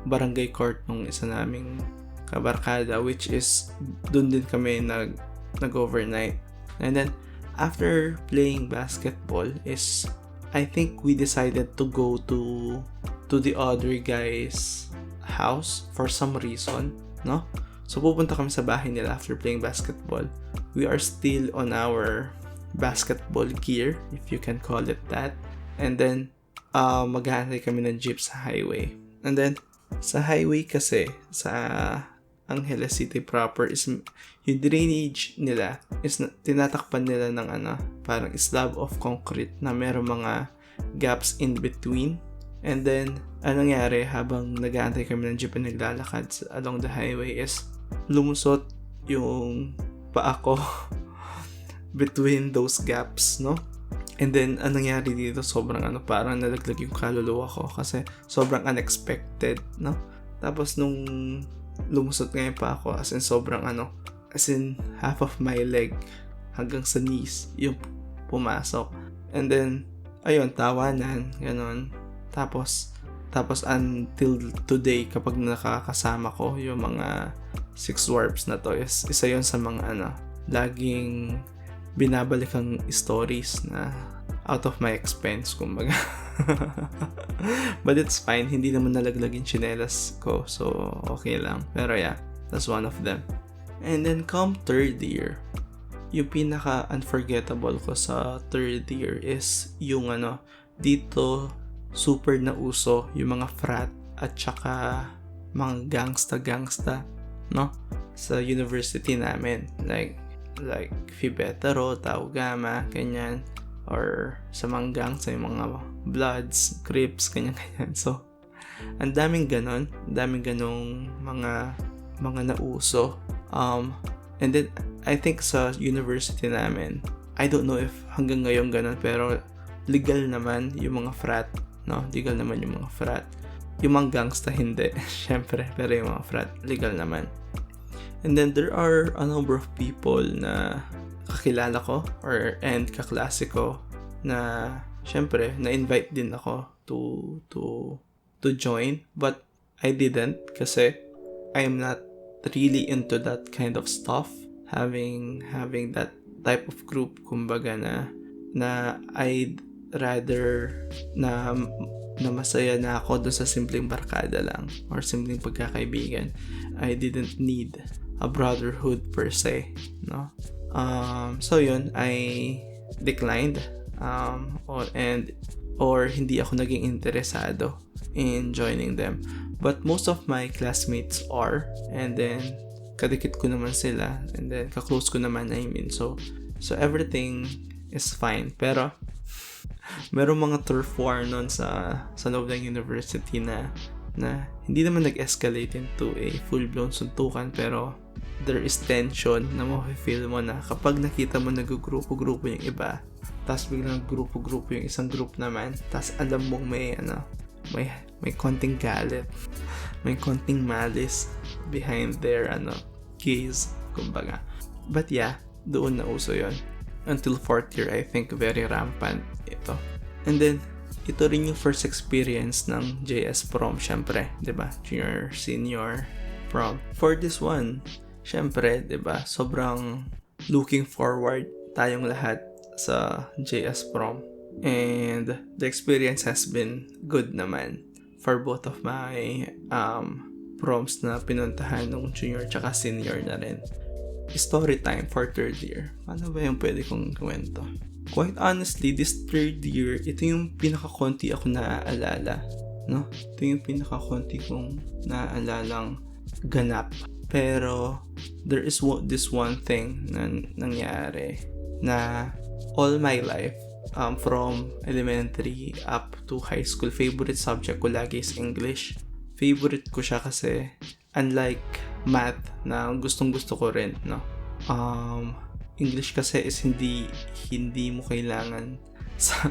barangay court nung isa naming kabarkada, which is, dun din kami nag-overnight. And then, after playing basketball is, I think we decided to go to the other guy's house for some reason, no? So, pupunta kami sa bahay nila after playing basketball. We are still on our basketball gear, if you can call it that. And then, maghahantay kami ng jeep sa highway. And then, sa highway kasi, sa Angeles City proper is, yung drainage nila is tinatakpan nila ng parang slab of concrete na merong mga gaps in between. And then, anong nangyari habang nag-aantay kami ng jeep na naglalakad along the highway is lumusot yung paa ko between those gaps, no? And then, anong nangyari dito, sobrang parang nalaglag yung kaluluwa ko kasi sobrang unexpected, no? Tapos nung lumusot nga yung paa ko, as in half of my leg hanggang sa knees yung pumasok. And then, ayun, tawanan, ganon. Tapos until today, kapag nakakasama ko yung mga 6 warps na to, isa yun sa mga laging binabalikan stories na out of my expense, kumbaga. But it's fine, hindi naman nalaglag yung tsinelas ko, so okay lang. Pero yeah, that's one of them. And then come third year, yung pinaka-unforgettable ko sa third year is yung dito super na uso yung mga frat at saka mga gangsta, no? Sa university namin, like Fibetero, Tau Gamma, ganyan, or sa mga gangs, sa mga Bloods, Crips, ganyan. So, ang daming ganong mga nauso. And then, I think sa university namin, I don't know if hanggang ngayon ganon, pero legal naman yung mga frat, no? Legal naman yung mga frat. Yung mga gangsta, hindi. Syempre, pero yung mga frat, legal naman. And then, there are a number of people na kakilala ko and kaklase ko na syempre, na-invite din ako to join. But I didn't kasi I'm not really into that kind of stuff. Having that type of group, kumbaga na I'd rather na masaya na ako doon sa simpleng barkada lang or simpleng pagkakaibigan. I didn't need a brotherhood per se, no? So yun, I declined or hindi ako naging interesado in joining them. But most of my classmates are, and then kadikit ko naman sila, and then kaklose ko naman, I mean. So everything is fine. Pero merong mga turf war nun sa loob ng university na hindi naman nag-escalate into a full-blown suntukan, pero there is tension na ma-feel mo na kapag nakita mo nag-grupo-grupo yung iba, tapos biglang grupo-grupo yung isang group naman, tapos alam mong may konting galit, may konting malice behind their gaze, kumbaga. But yeah, doon na uso yun. Until 4th year, I think very rampant ito. And then, ito rin yung first experience ng JS prom, syempre, 'di ba? Junior, senior prom. For this one, syempre, 'di ba? Sobrang looking forward tayong lahat sa JS prom. And the experience has been good naman for both of my proms na pinuntahan nung junior tsaka senior na rin. Story time for third year. Ano ba yung pwede kong kwento? quite honestly, this third year, ito yung pinakakonti ako naaalala, no? Ito yung pinakakonti kong naaalalang ganap. Pero, there is this one thing na nangyari na all my life, from elementary up to high school, favorite subject ko lagi is English. Favorite ko siya kasi, unlike math na gustong gusto ko rin, no? English kasi is hindi mo kailangan sa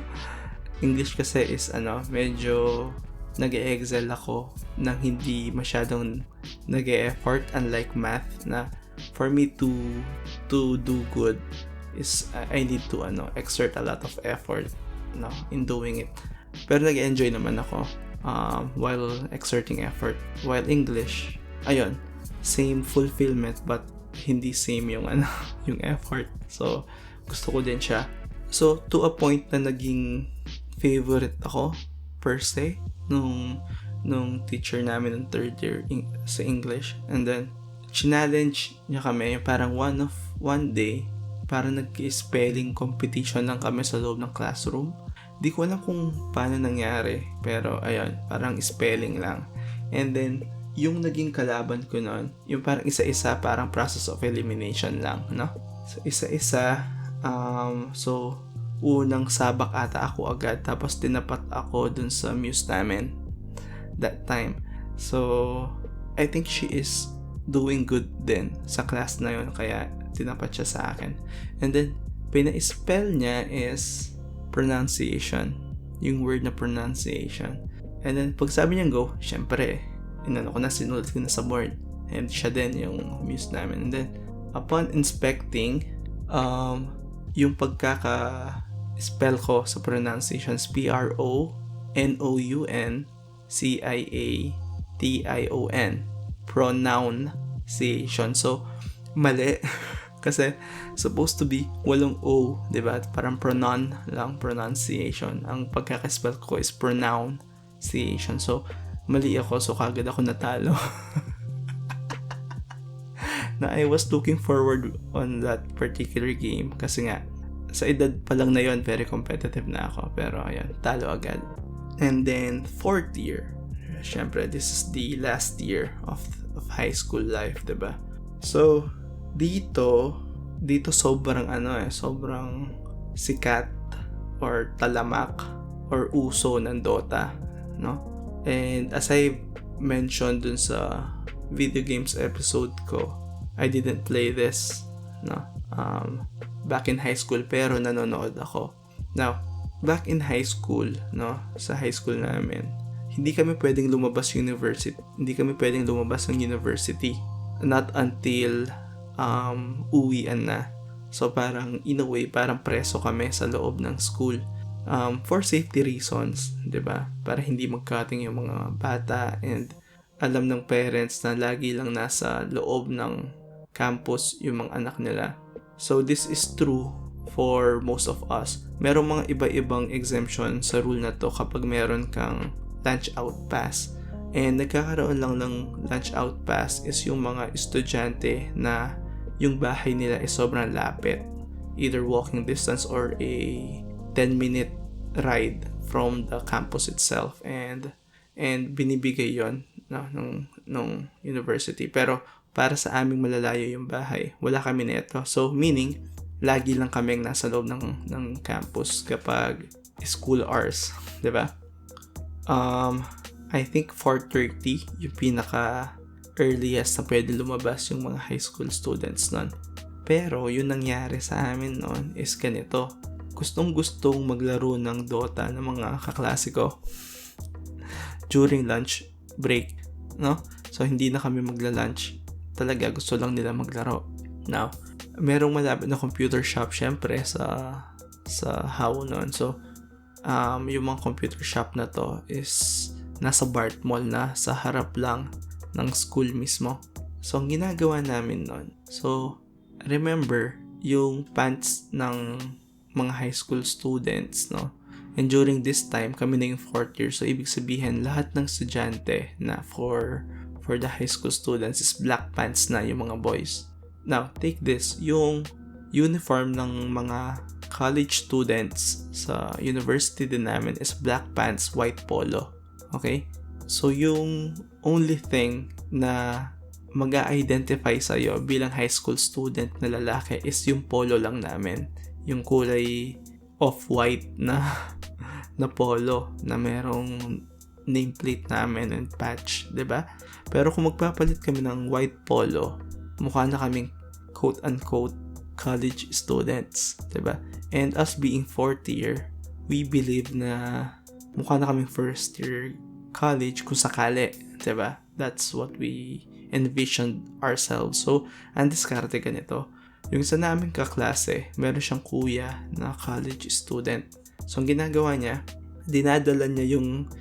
English kasi is medyo nag-excel ako nang hindi masyadong nag-effort, unlike math na for me to do good is I need to exert a lot of effort in doing it. Pero nag-enjoy naman ako while exerting effort. While English, ayun, same fulfillment but hindi same yung yung effort. So gusto ko din siya. So to a point na naging favorite ako per se nung teacher namin ng third year sa English. And then challenge niya kami, parang one day parang nag-spelling competition lang kami sa loob ng classroom. Di ko alam kung paano nangyari, pero ayun, parang spelling lang. And then yung naging kalaban ko noon, yung parang isa-isa, parang process of elimination lang, no? So, isa-isa, so, unang sabak ata ako agad, tapos tinapat ako dun sa muse namin that time. So, I think she is doing good din sa class na yun, kaya tinapat siya sa akin. And then, pina-spell niya is pronunciation, yung word na pronunciation. And then, pag sabi niya go, syempre, sinulat ko na sa board. And siya din yung muse namin. And then, upon inspecting, yung pagkaka-spell ko sa pronunciations, pronunciation, pronunciation. So, mali. Kasi, supposed to be walang O, diba? Parang pronunciation. Ang pagkaka-spell ko is pronunciation. So, mali ako, so kagad ako natalo. Na I was looking forward on that particular game kasi nga, sa edad pa lang na yon, very competitive na ako. Pero ayun, talo agad. And then, fourth year. Syempre, this is the last year of high school life, diba? So, dito sobrang sobrang sikat or talamak or uso ng Dota, no? And as I mentioned dun sa video games episode ko, I didn't play this back in high school, pero nanonood ako. Now, back in high school, sa high school namin, hindi kami pwedeng lumabas ng university not until uwian na. So parang in a way, parang preso kami sa loob ng school. For safety reasons, 'di ba? Para hindi magkating yung mga bata, and alam ng parents na lagi lang nasa loob ng campus yung mga anak nila. So this is true for most of us. Merong mga iba-ibang exemption sa rule na to kapag meron kang lunch out pass. And nagkakaroon lang ng lunch out pass is yung mga estudyante na yung bahay nila is sobrang lapit, either walking distance or a 10-minute ride from the campus itself, and binibigay yon nung university. Pero para sa aming malalayo yung bahay, wala kami nito. So meaning lagi lang kaming nasa loob ng campus kapag school hours, 'di ba? I think 4:30 yung pinaka earliest na pwede lumabas yung mga high school students nun. Pero yung nangyari sa amin nun is ganito. Gustong-gustong maglaro ng Dota ng mga kaklase ko during lunch break, no? So hindi na kami magla-lunch. Talaga gusto lang nila maglaro. Now, merong malapit na computer shop syempre sa How nun. So yung mga computer shop na to is nasa Bart Mall na, sa harap lang ng school mismo. So ang ginagawa namin nun, so remember yung pants ng mga high school students, no? And during this time, kami na yung 4th year. So ibig sabihin, lahat ng estudyante na for the high school students is black pants na yung mga boys. Now, take this, yung uniform ng mga college students sa university din namin is black pants, white polo. Okay? So, yung only thing na mag-a-identify sa'yo bilang high school student na lalaki is yung polo lang namin. Yung kulay off-white na polo na merong nameplate namin and patch, 'di ba? Pero kung magpapalit kami ng white polo, mukha na kaming quote-unquote college students, 'di ba? And us being fourth year, we believe na mukha na kaming first year college kung sakali, 'di ba? That's what we envisioned ourselves. So, ang diskarte ganito. Yung isa naming kaklase, meron siyang kuya na college student. So, ang ginagawa niya, dinadala niya yung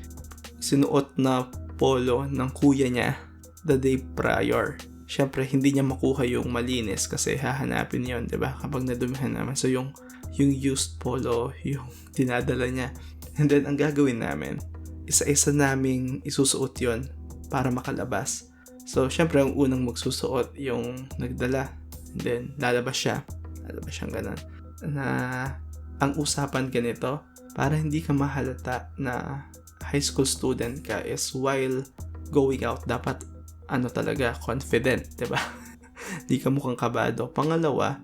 sinuot na polo ng kuya niya the day prior. Siyempre, hindi niya makuha yung malinis kasi hahanapin yon, di ba? Kapag nadumihan naman. So, yung used polo, yung dinadala niya. And then, ang gagawin namin, isa-isa naming isusuot yon para makalabas. So, syempre, ang unang magsusuot yung nagdala. And then, lalabas siya. Lalabas siyang ganun. Na, ang usapan ganito, para hindi ka mahalata na high school student ka is while going out, dapat, talaga, confident, diba? Di ka mukhang kabado. Pangalawa,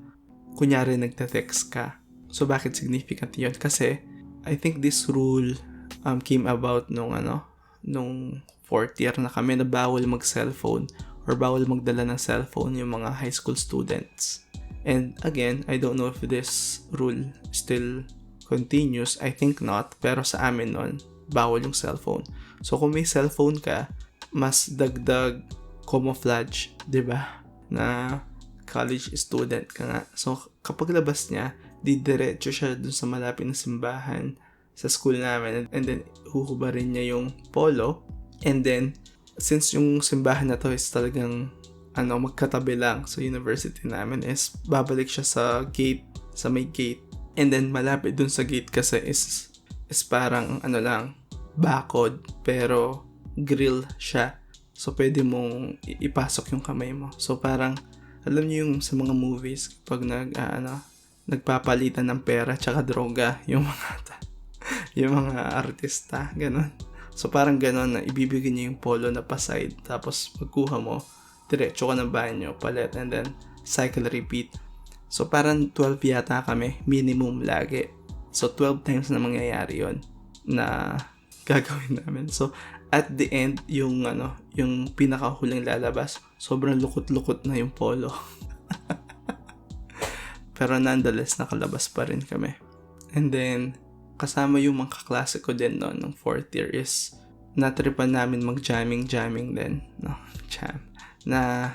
kunyari nagte-text ka. So, bakit significant yun? Kasi, I think this rule came about nung fourth year na kami na bawal mag-cellphone or bawal magdala ng cellphone yung mga high school students. And again, I don't know if this rule still continues. I think not. Pero sa amin nun, bawal yung cellphone. So kung may cellphone ka, mas dagdag camouflage, 'di ba? Na college student ka nga. So kapag labas niya, didiretso siya dun sa malapit na simbahan sa school namin, and then huhubarin niya yung polo. And then, since yung simbahan na to is talagang magkatabi lang sa university namin, is babalik siya sa gate, sa may gate. And then, malapit dun sa gate kasi is parang bakod, pero grill siya. So, pwede mong ipasok yung kamay mo. So, parang, alam niyo yung sa mga movies, pag nagpapalitan ng pera tsaka droga, yung mga artista, ganun. So, parang gano'n na ibibigay niya yung polo na pa-side. Tapos, pagkuha mo, diretso ka ng banyo, palit, and then, cycle repeat. So, parang 12 yata kami, minimum lagi. So, 12 times na mangyayari yon na gagawin namin. So, at the end, yung pinakahuling lalabas, sobrang lukot-lukot na yung polo. Pero nonetheless, nakalabas pa rin kami. And then, kasama yung mga kaklase ko din noon ng fourth year is natripan namin mag-jamming din, no? Jam. Na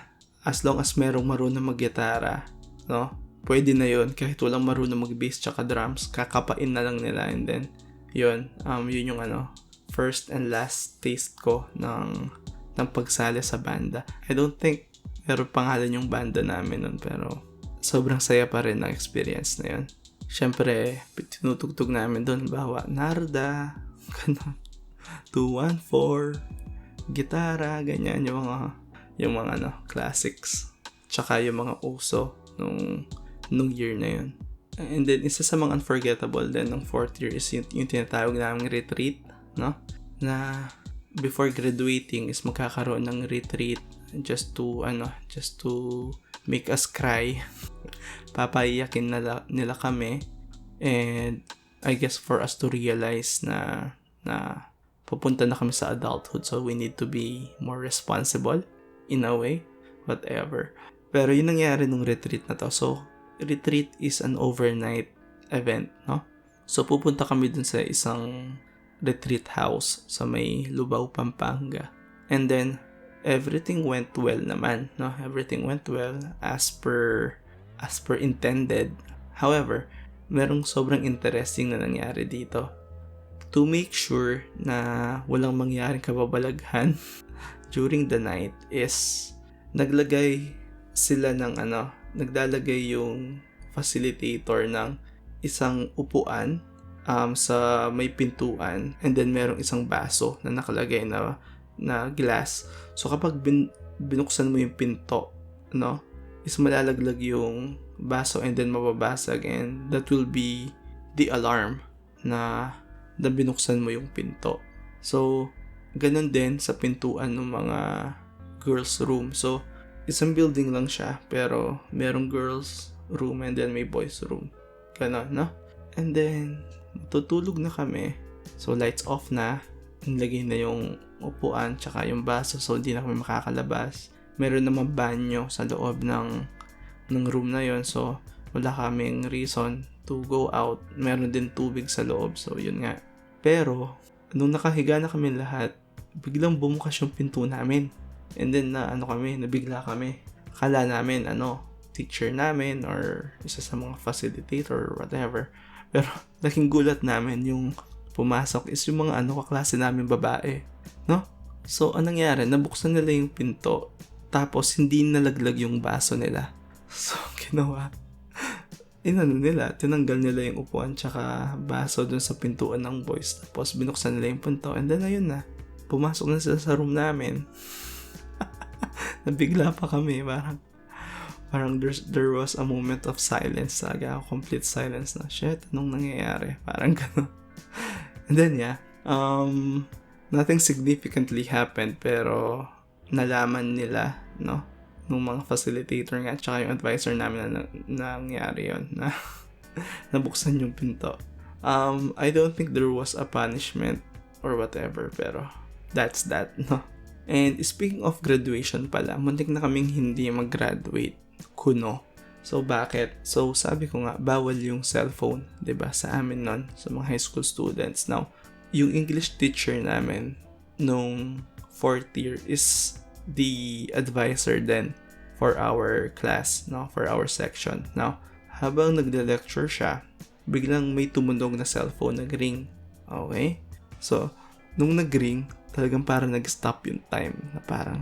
as long as merong marunong mag-gitara, no? Pwede na yun. Kahit walang marunong mag-bass tsaka drums, kakapain na lang nila. And then, yun yung first and last taste ko ng pagsali sa banda. I don't think meron pangalan yung banda namin nun, pero sobrang saya pa rin ng experience na yun. Siyempre, tinutugtog namin doon, bawa Narda, 214, gitara, ganyan, yung mga classics. Tsaka yung mga uso nung year na yun. And then, isa sa mga unforgettable din ng fourth year is yung tinatawag naming retreat, no? Na before graduating is magkakaroon ng retreat just to make us cry. Papaiyakin nila kami, and I guess for us to realize na pupunta na kami sa adulthood, so we need to be more responsible in a way, whatever. Pero yun nangyari nung retreat na to. So retreat is an overnight event, no? So pupunta kami dun sa isang retreat house sa may Lubao, Pampanga. And then everything went well naman, no? Everything went well as per intended. However, merong sobrang interesting na nangyari dito. To make sure na walang mangyaring kababalaghan during the night is naglalagay yung facilitator ng isang upuan sa may pintuan, and then merong isang baso na nakalagay na glass. So kapag binuksan mo yung pinto, no, is malalaglag yung baso and then mababasag, and that will be the alarm na binuksan mo yung pinto. So, ganun din sa pintuan ng mga girls' room. So, isang building lang siya, pero merong girls' room and then may boys' room. Ganun, no? And then, matutulog na kami. So, lights off na. Nilagay na yung upuan tsaka yung baso, so hindi na kami makakalabas. Meron naman banyo sa loob ng room na yon, so wala kaming reason to go out. Meron din tubig sa loob, so yun nga. Pero, nung nakahiga na kami lahat, biglang bumukas yung pinto namin. And then, nabigla kami. Akala namin, teacher namin or isa sa mga facilitator or whatever. Pero, laking gulat namin yung pumasok is yung mga kaklase namin babae. No? So, anong nangyari? Nabuksan nila yung pinto, tapos hindi nalaglag yung baso nila. So, ginawa. Tinanggal nila yung upuan tsaka baso dun sa pintuan ng boys. Tapos, binuksan nila yung pinto. And then, ayun na. Pumasok na sila sa room namin. Nabigla pa kami. Parang there was a moment of silence. Talaga, complete silence na. Shit, anong nangyayari? Parang gano'n. And then, nothing significantly happened, pero nalaman nila, nung mga facilitator nga, tsaka yung advisor namin na nangyari yun, na nabuksan yung pinto. I don't think there was a punishment or whatever, pero that's that, no? And speaking of graduation pala, muntik na kaming hindi mag-graduate, kuno. So, bakit? So, sabi ko nga, bawal yung cellphone, 'di ba, sa amin nun, sa mga high school students. Now, yung English teacher namin nung 4th year is the advisor then for our class, for our section. Now, habang nagde-lecture siya, biglang may tumunog na cellphone, nag-ring. Okay? So, nung nag-ring, talagang parang nag-stop yung time, na parang,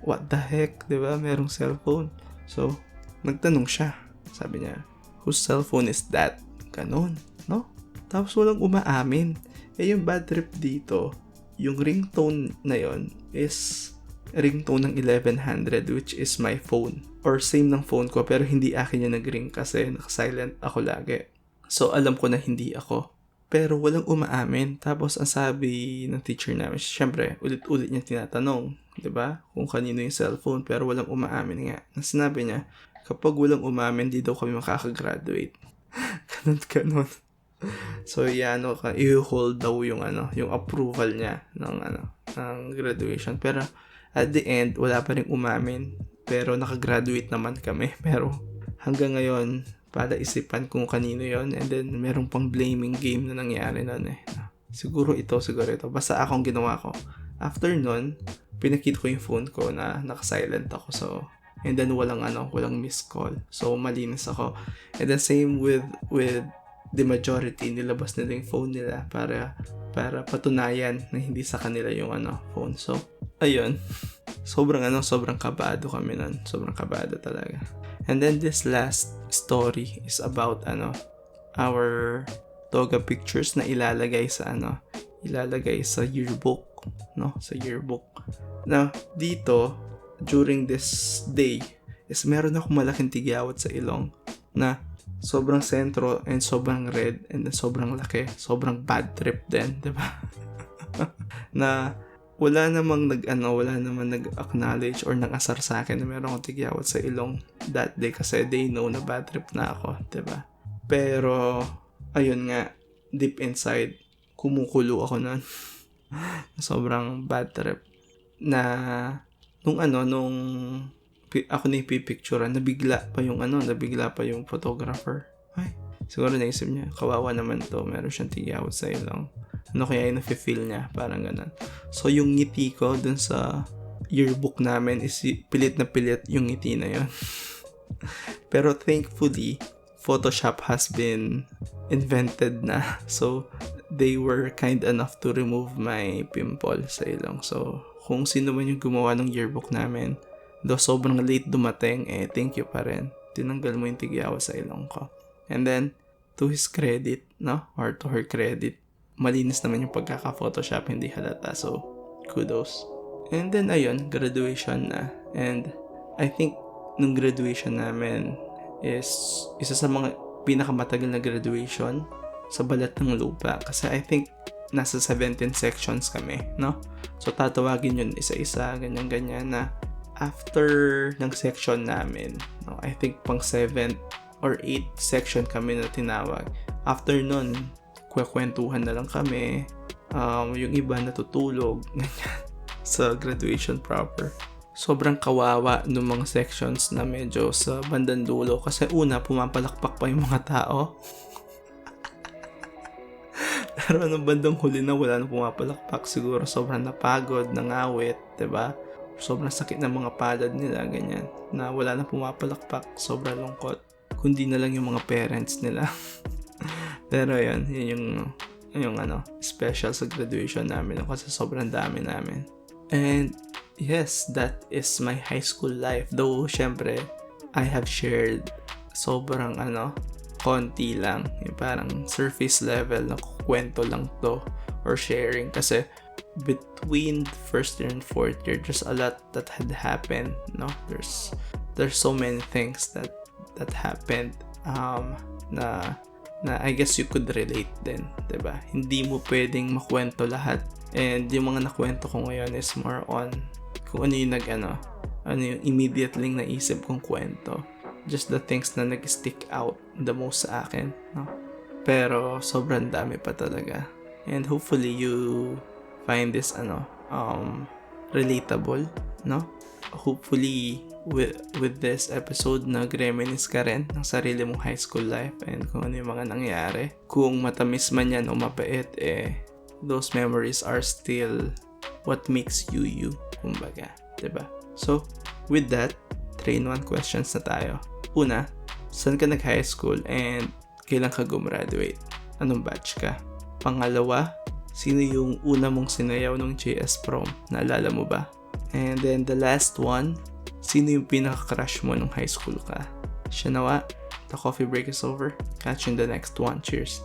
what the heck, 'di ba? Merong cellphone. So, nagtanong siya. Sabi niya, whose cellphone is that? Ganon, no? Tapos walang umaamin. Yung bad trip dito, yung ringtone na yon is ringtone ng 1100, which is my phone. Or same ng phone ko, pero hindi akin yung nag-ring kasi naka-silent ako lagi. So, alam ko na hindi ako. Pero walang umaamin. Tapos, ang sabi ng teacher namin, syempre, ulit-ulit niya tinatanong, 'di ba? Kung kanino yung cellphone, pero walang umaamin nga. Ang sinabi niya, kapag walang umamin, di daw kami makakagraduate. Ganon. So, i-hold daw yung approval niya ng graduation. Pero, at the end, wala pa rin umamin. Pero, nakagraduate naman kami. Pero, hanggang ngayon, para isipan kung kanino yon. And then, merong pang blaming game na nangyari nun eh. Siguro ito. Basta akong ginawa ko. After nun, pinakita ko yung phone ko na naka-silent ako. So, and then walang missed call. So, malinis ako. And then same with the majority, nilabas nila yung phone nila para patunayan na hindi sa kanila yung phone. So, ayun. Sobrang kabado kami nun. Sobrang kabado talaga. And then this last story is about our toga pictures na ilalagay sa yearbook, no? Sa yearbook. Now, dito during this day is meron akong malaking tigyawat sa ilong na sobrang sentro and sobrang red and then sobrang laki, sobrang bad trip din, 'di ba? Na wala namang nag-acknowledge or nag-asar sa akin na meron akong tigyawat sa ilong that day kasi they know na bad trip na ako, 'di ba? Pero ayun nga, deep inside kumukulo ako nun. Sobrang bad trip na nung ako na ipipicturean, nabigla pa yung photographer. Ay, siguro naisip niya, kawawa naman to, meron siyang tigyawat sa ilong. Ano kaya yung nafe-feel niya, parang ganun. So, yung ngiti ko dun sa yearbook namin is pilit na pilit yung ngiti na yun. Pero thankfully, Photoshop has been invented na. So, they were kind enough to remove my pimple sa ilong. So, kung sino man yung gumawa ng yearbook namin, though sobrang late dumating, thank you pa rin. Tinanggal mo yung tigyawa sa ilong ko. And then, to his credit, or to her credit, malinis naman yung pagkaka-Photoshop, hindi halata. So, kudos. And then, ayun, graduation na. And I think nung graduation namin is isa sa mga pinakamatagal na graduation sa balat ng lupa. Kasi I think nasa 17 sections kami, no? So tatawagin yun isa-isa, ganyan-ganyan na after ng section namin, no? I think pang 7 or 8 section kami na tinawag. After nun, kwentuhan na lang kami. Yung iba natutulog, ganyan, sa graduation proper. Sobrang kawawa ng mga sections na medyo sa bandang dulo kasi una, pumapalakpak pa yung mga tao. Pero anong bandang huli na wala na pumapalakpak, siguro sobrang napagod, nangawit, diba? Sobrang sakit ng mga palad nila, ganyan, na wala na pumapalakpak, sobrang lungkot. Kundi na lang yung mga parents nila. Pero yun yung special sa graduation namin kasi sobrang dami namin. And yes, that is my high school life. Though, syempre, I have shared sobrang konti lang. Yung parang surface level na kwento lang to or sharing. Kasi between first year and fourth year, there's a lot that had happened. No, there's so many things that happened na I guess you could relate din, diba? Hindi mo pwedeng makwento lahat. And yung mga nakwento ko ngayon is more on kung ano yung ano yung immediately naisip kong kwento. Just the things na nag-stick out the most sa akin, no? Pero sobrang dami pa talaga. And hopefully you find this relatable, no? Hopefully with this episode nag-reminisce ka rin ng sarili mong high school life and kung ano yung mga nangyari. Kung matamis man yan o mapait, those memories are still what makes you, kumbaga, diba? So, with that, 3-in-1 questions na tayo. Una, saan ka nag-high school and kailan ka gumraduate? Anong batch ka? Pangalawa, sino yung una mong sinayaw ng JS prom? Naalala mo ba? And then the last one, sino yung pinaka-crush mo nung high school ka? Siya nawa, the coffee break is over. Catch you in the next one. Cheers!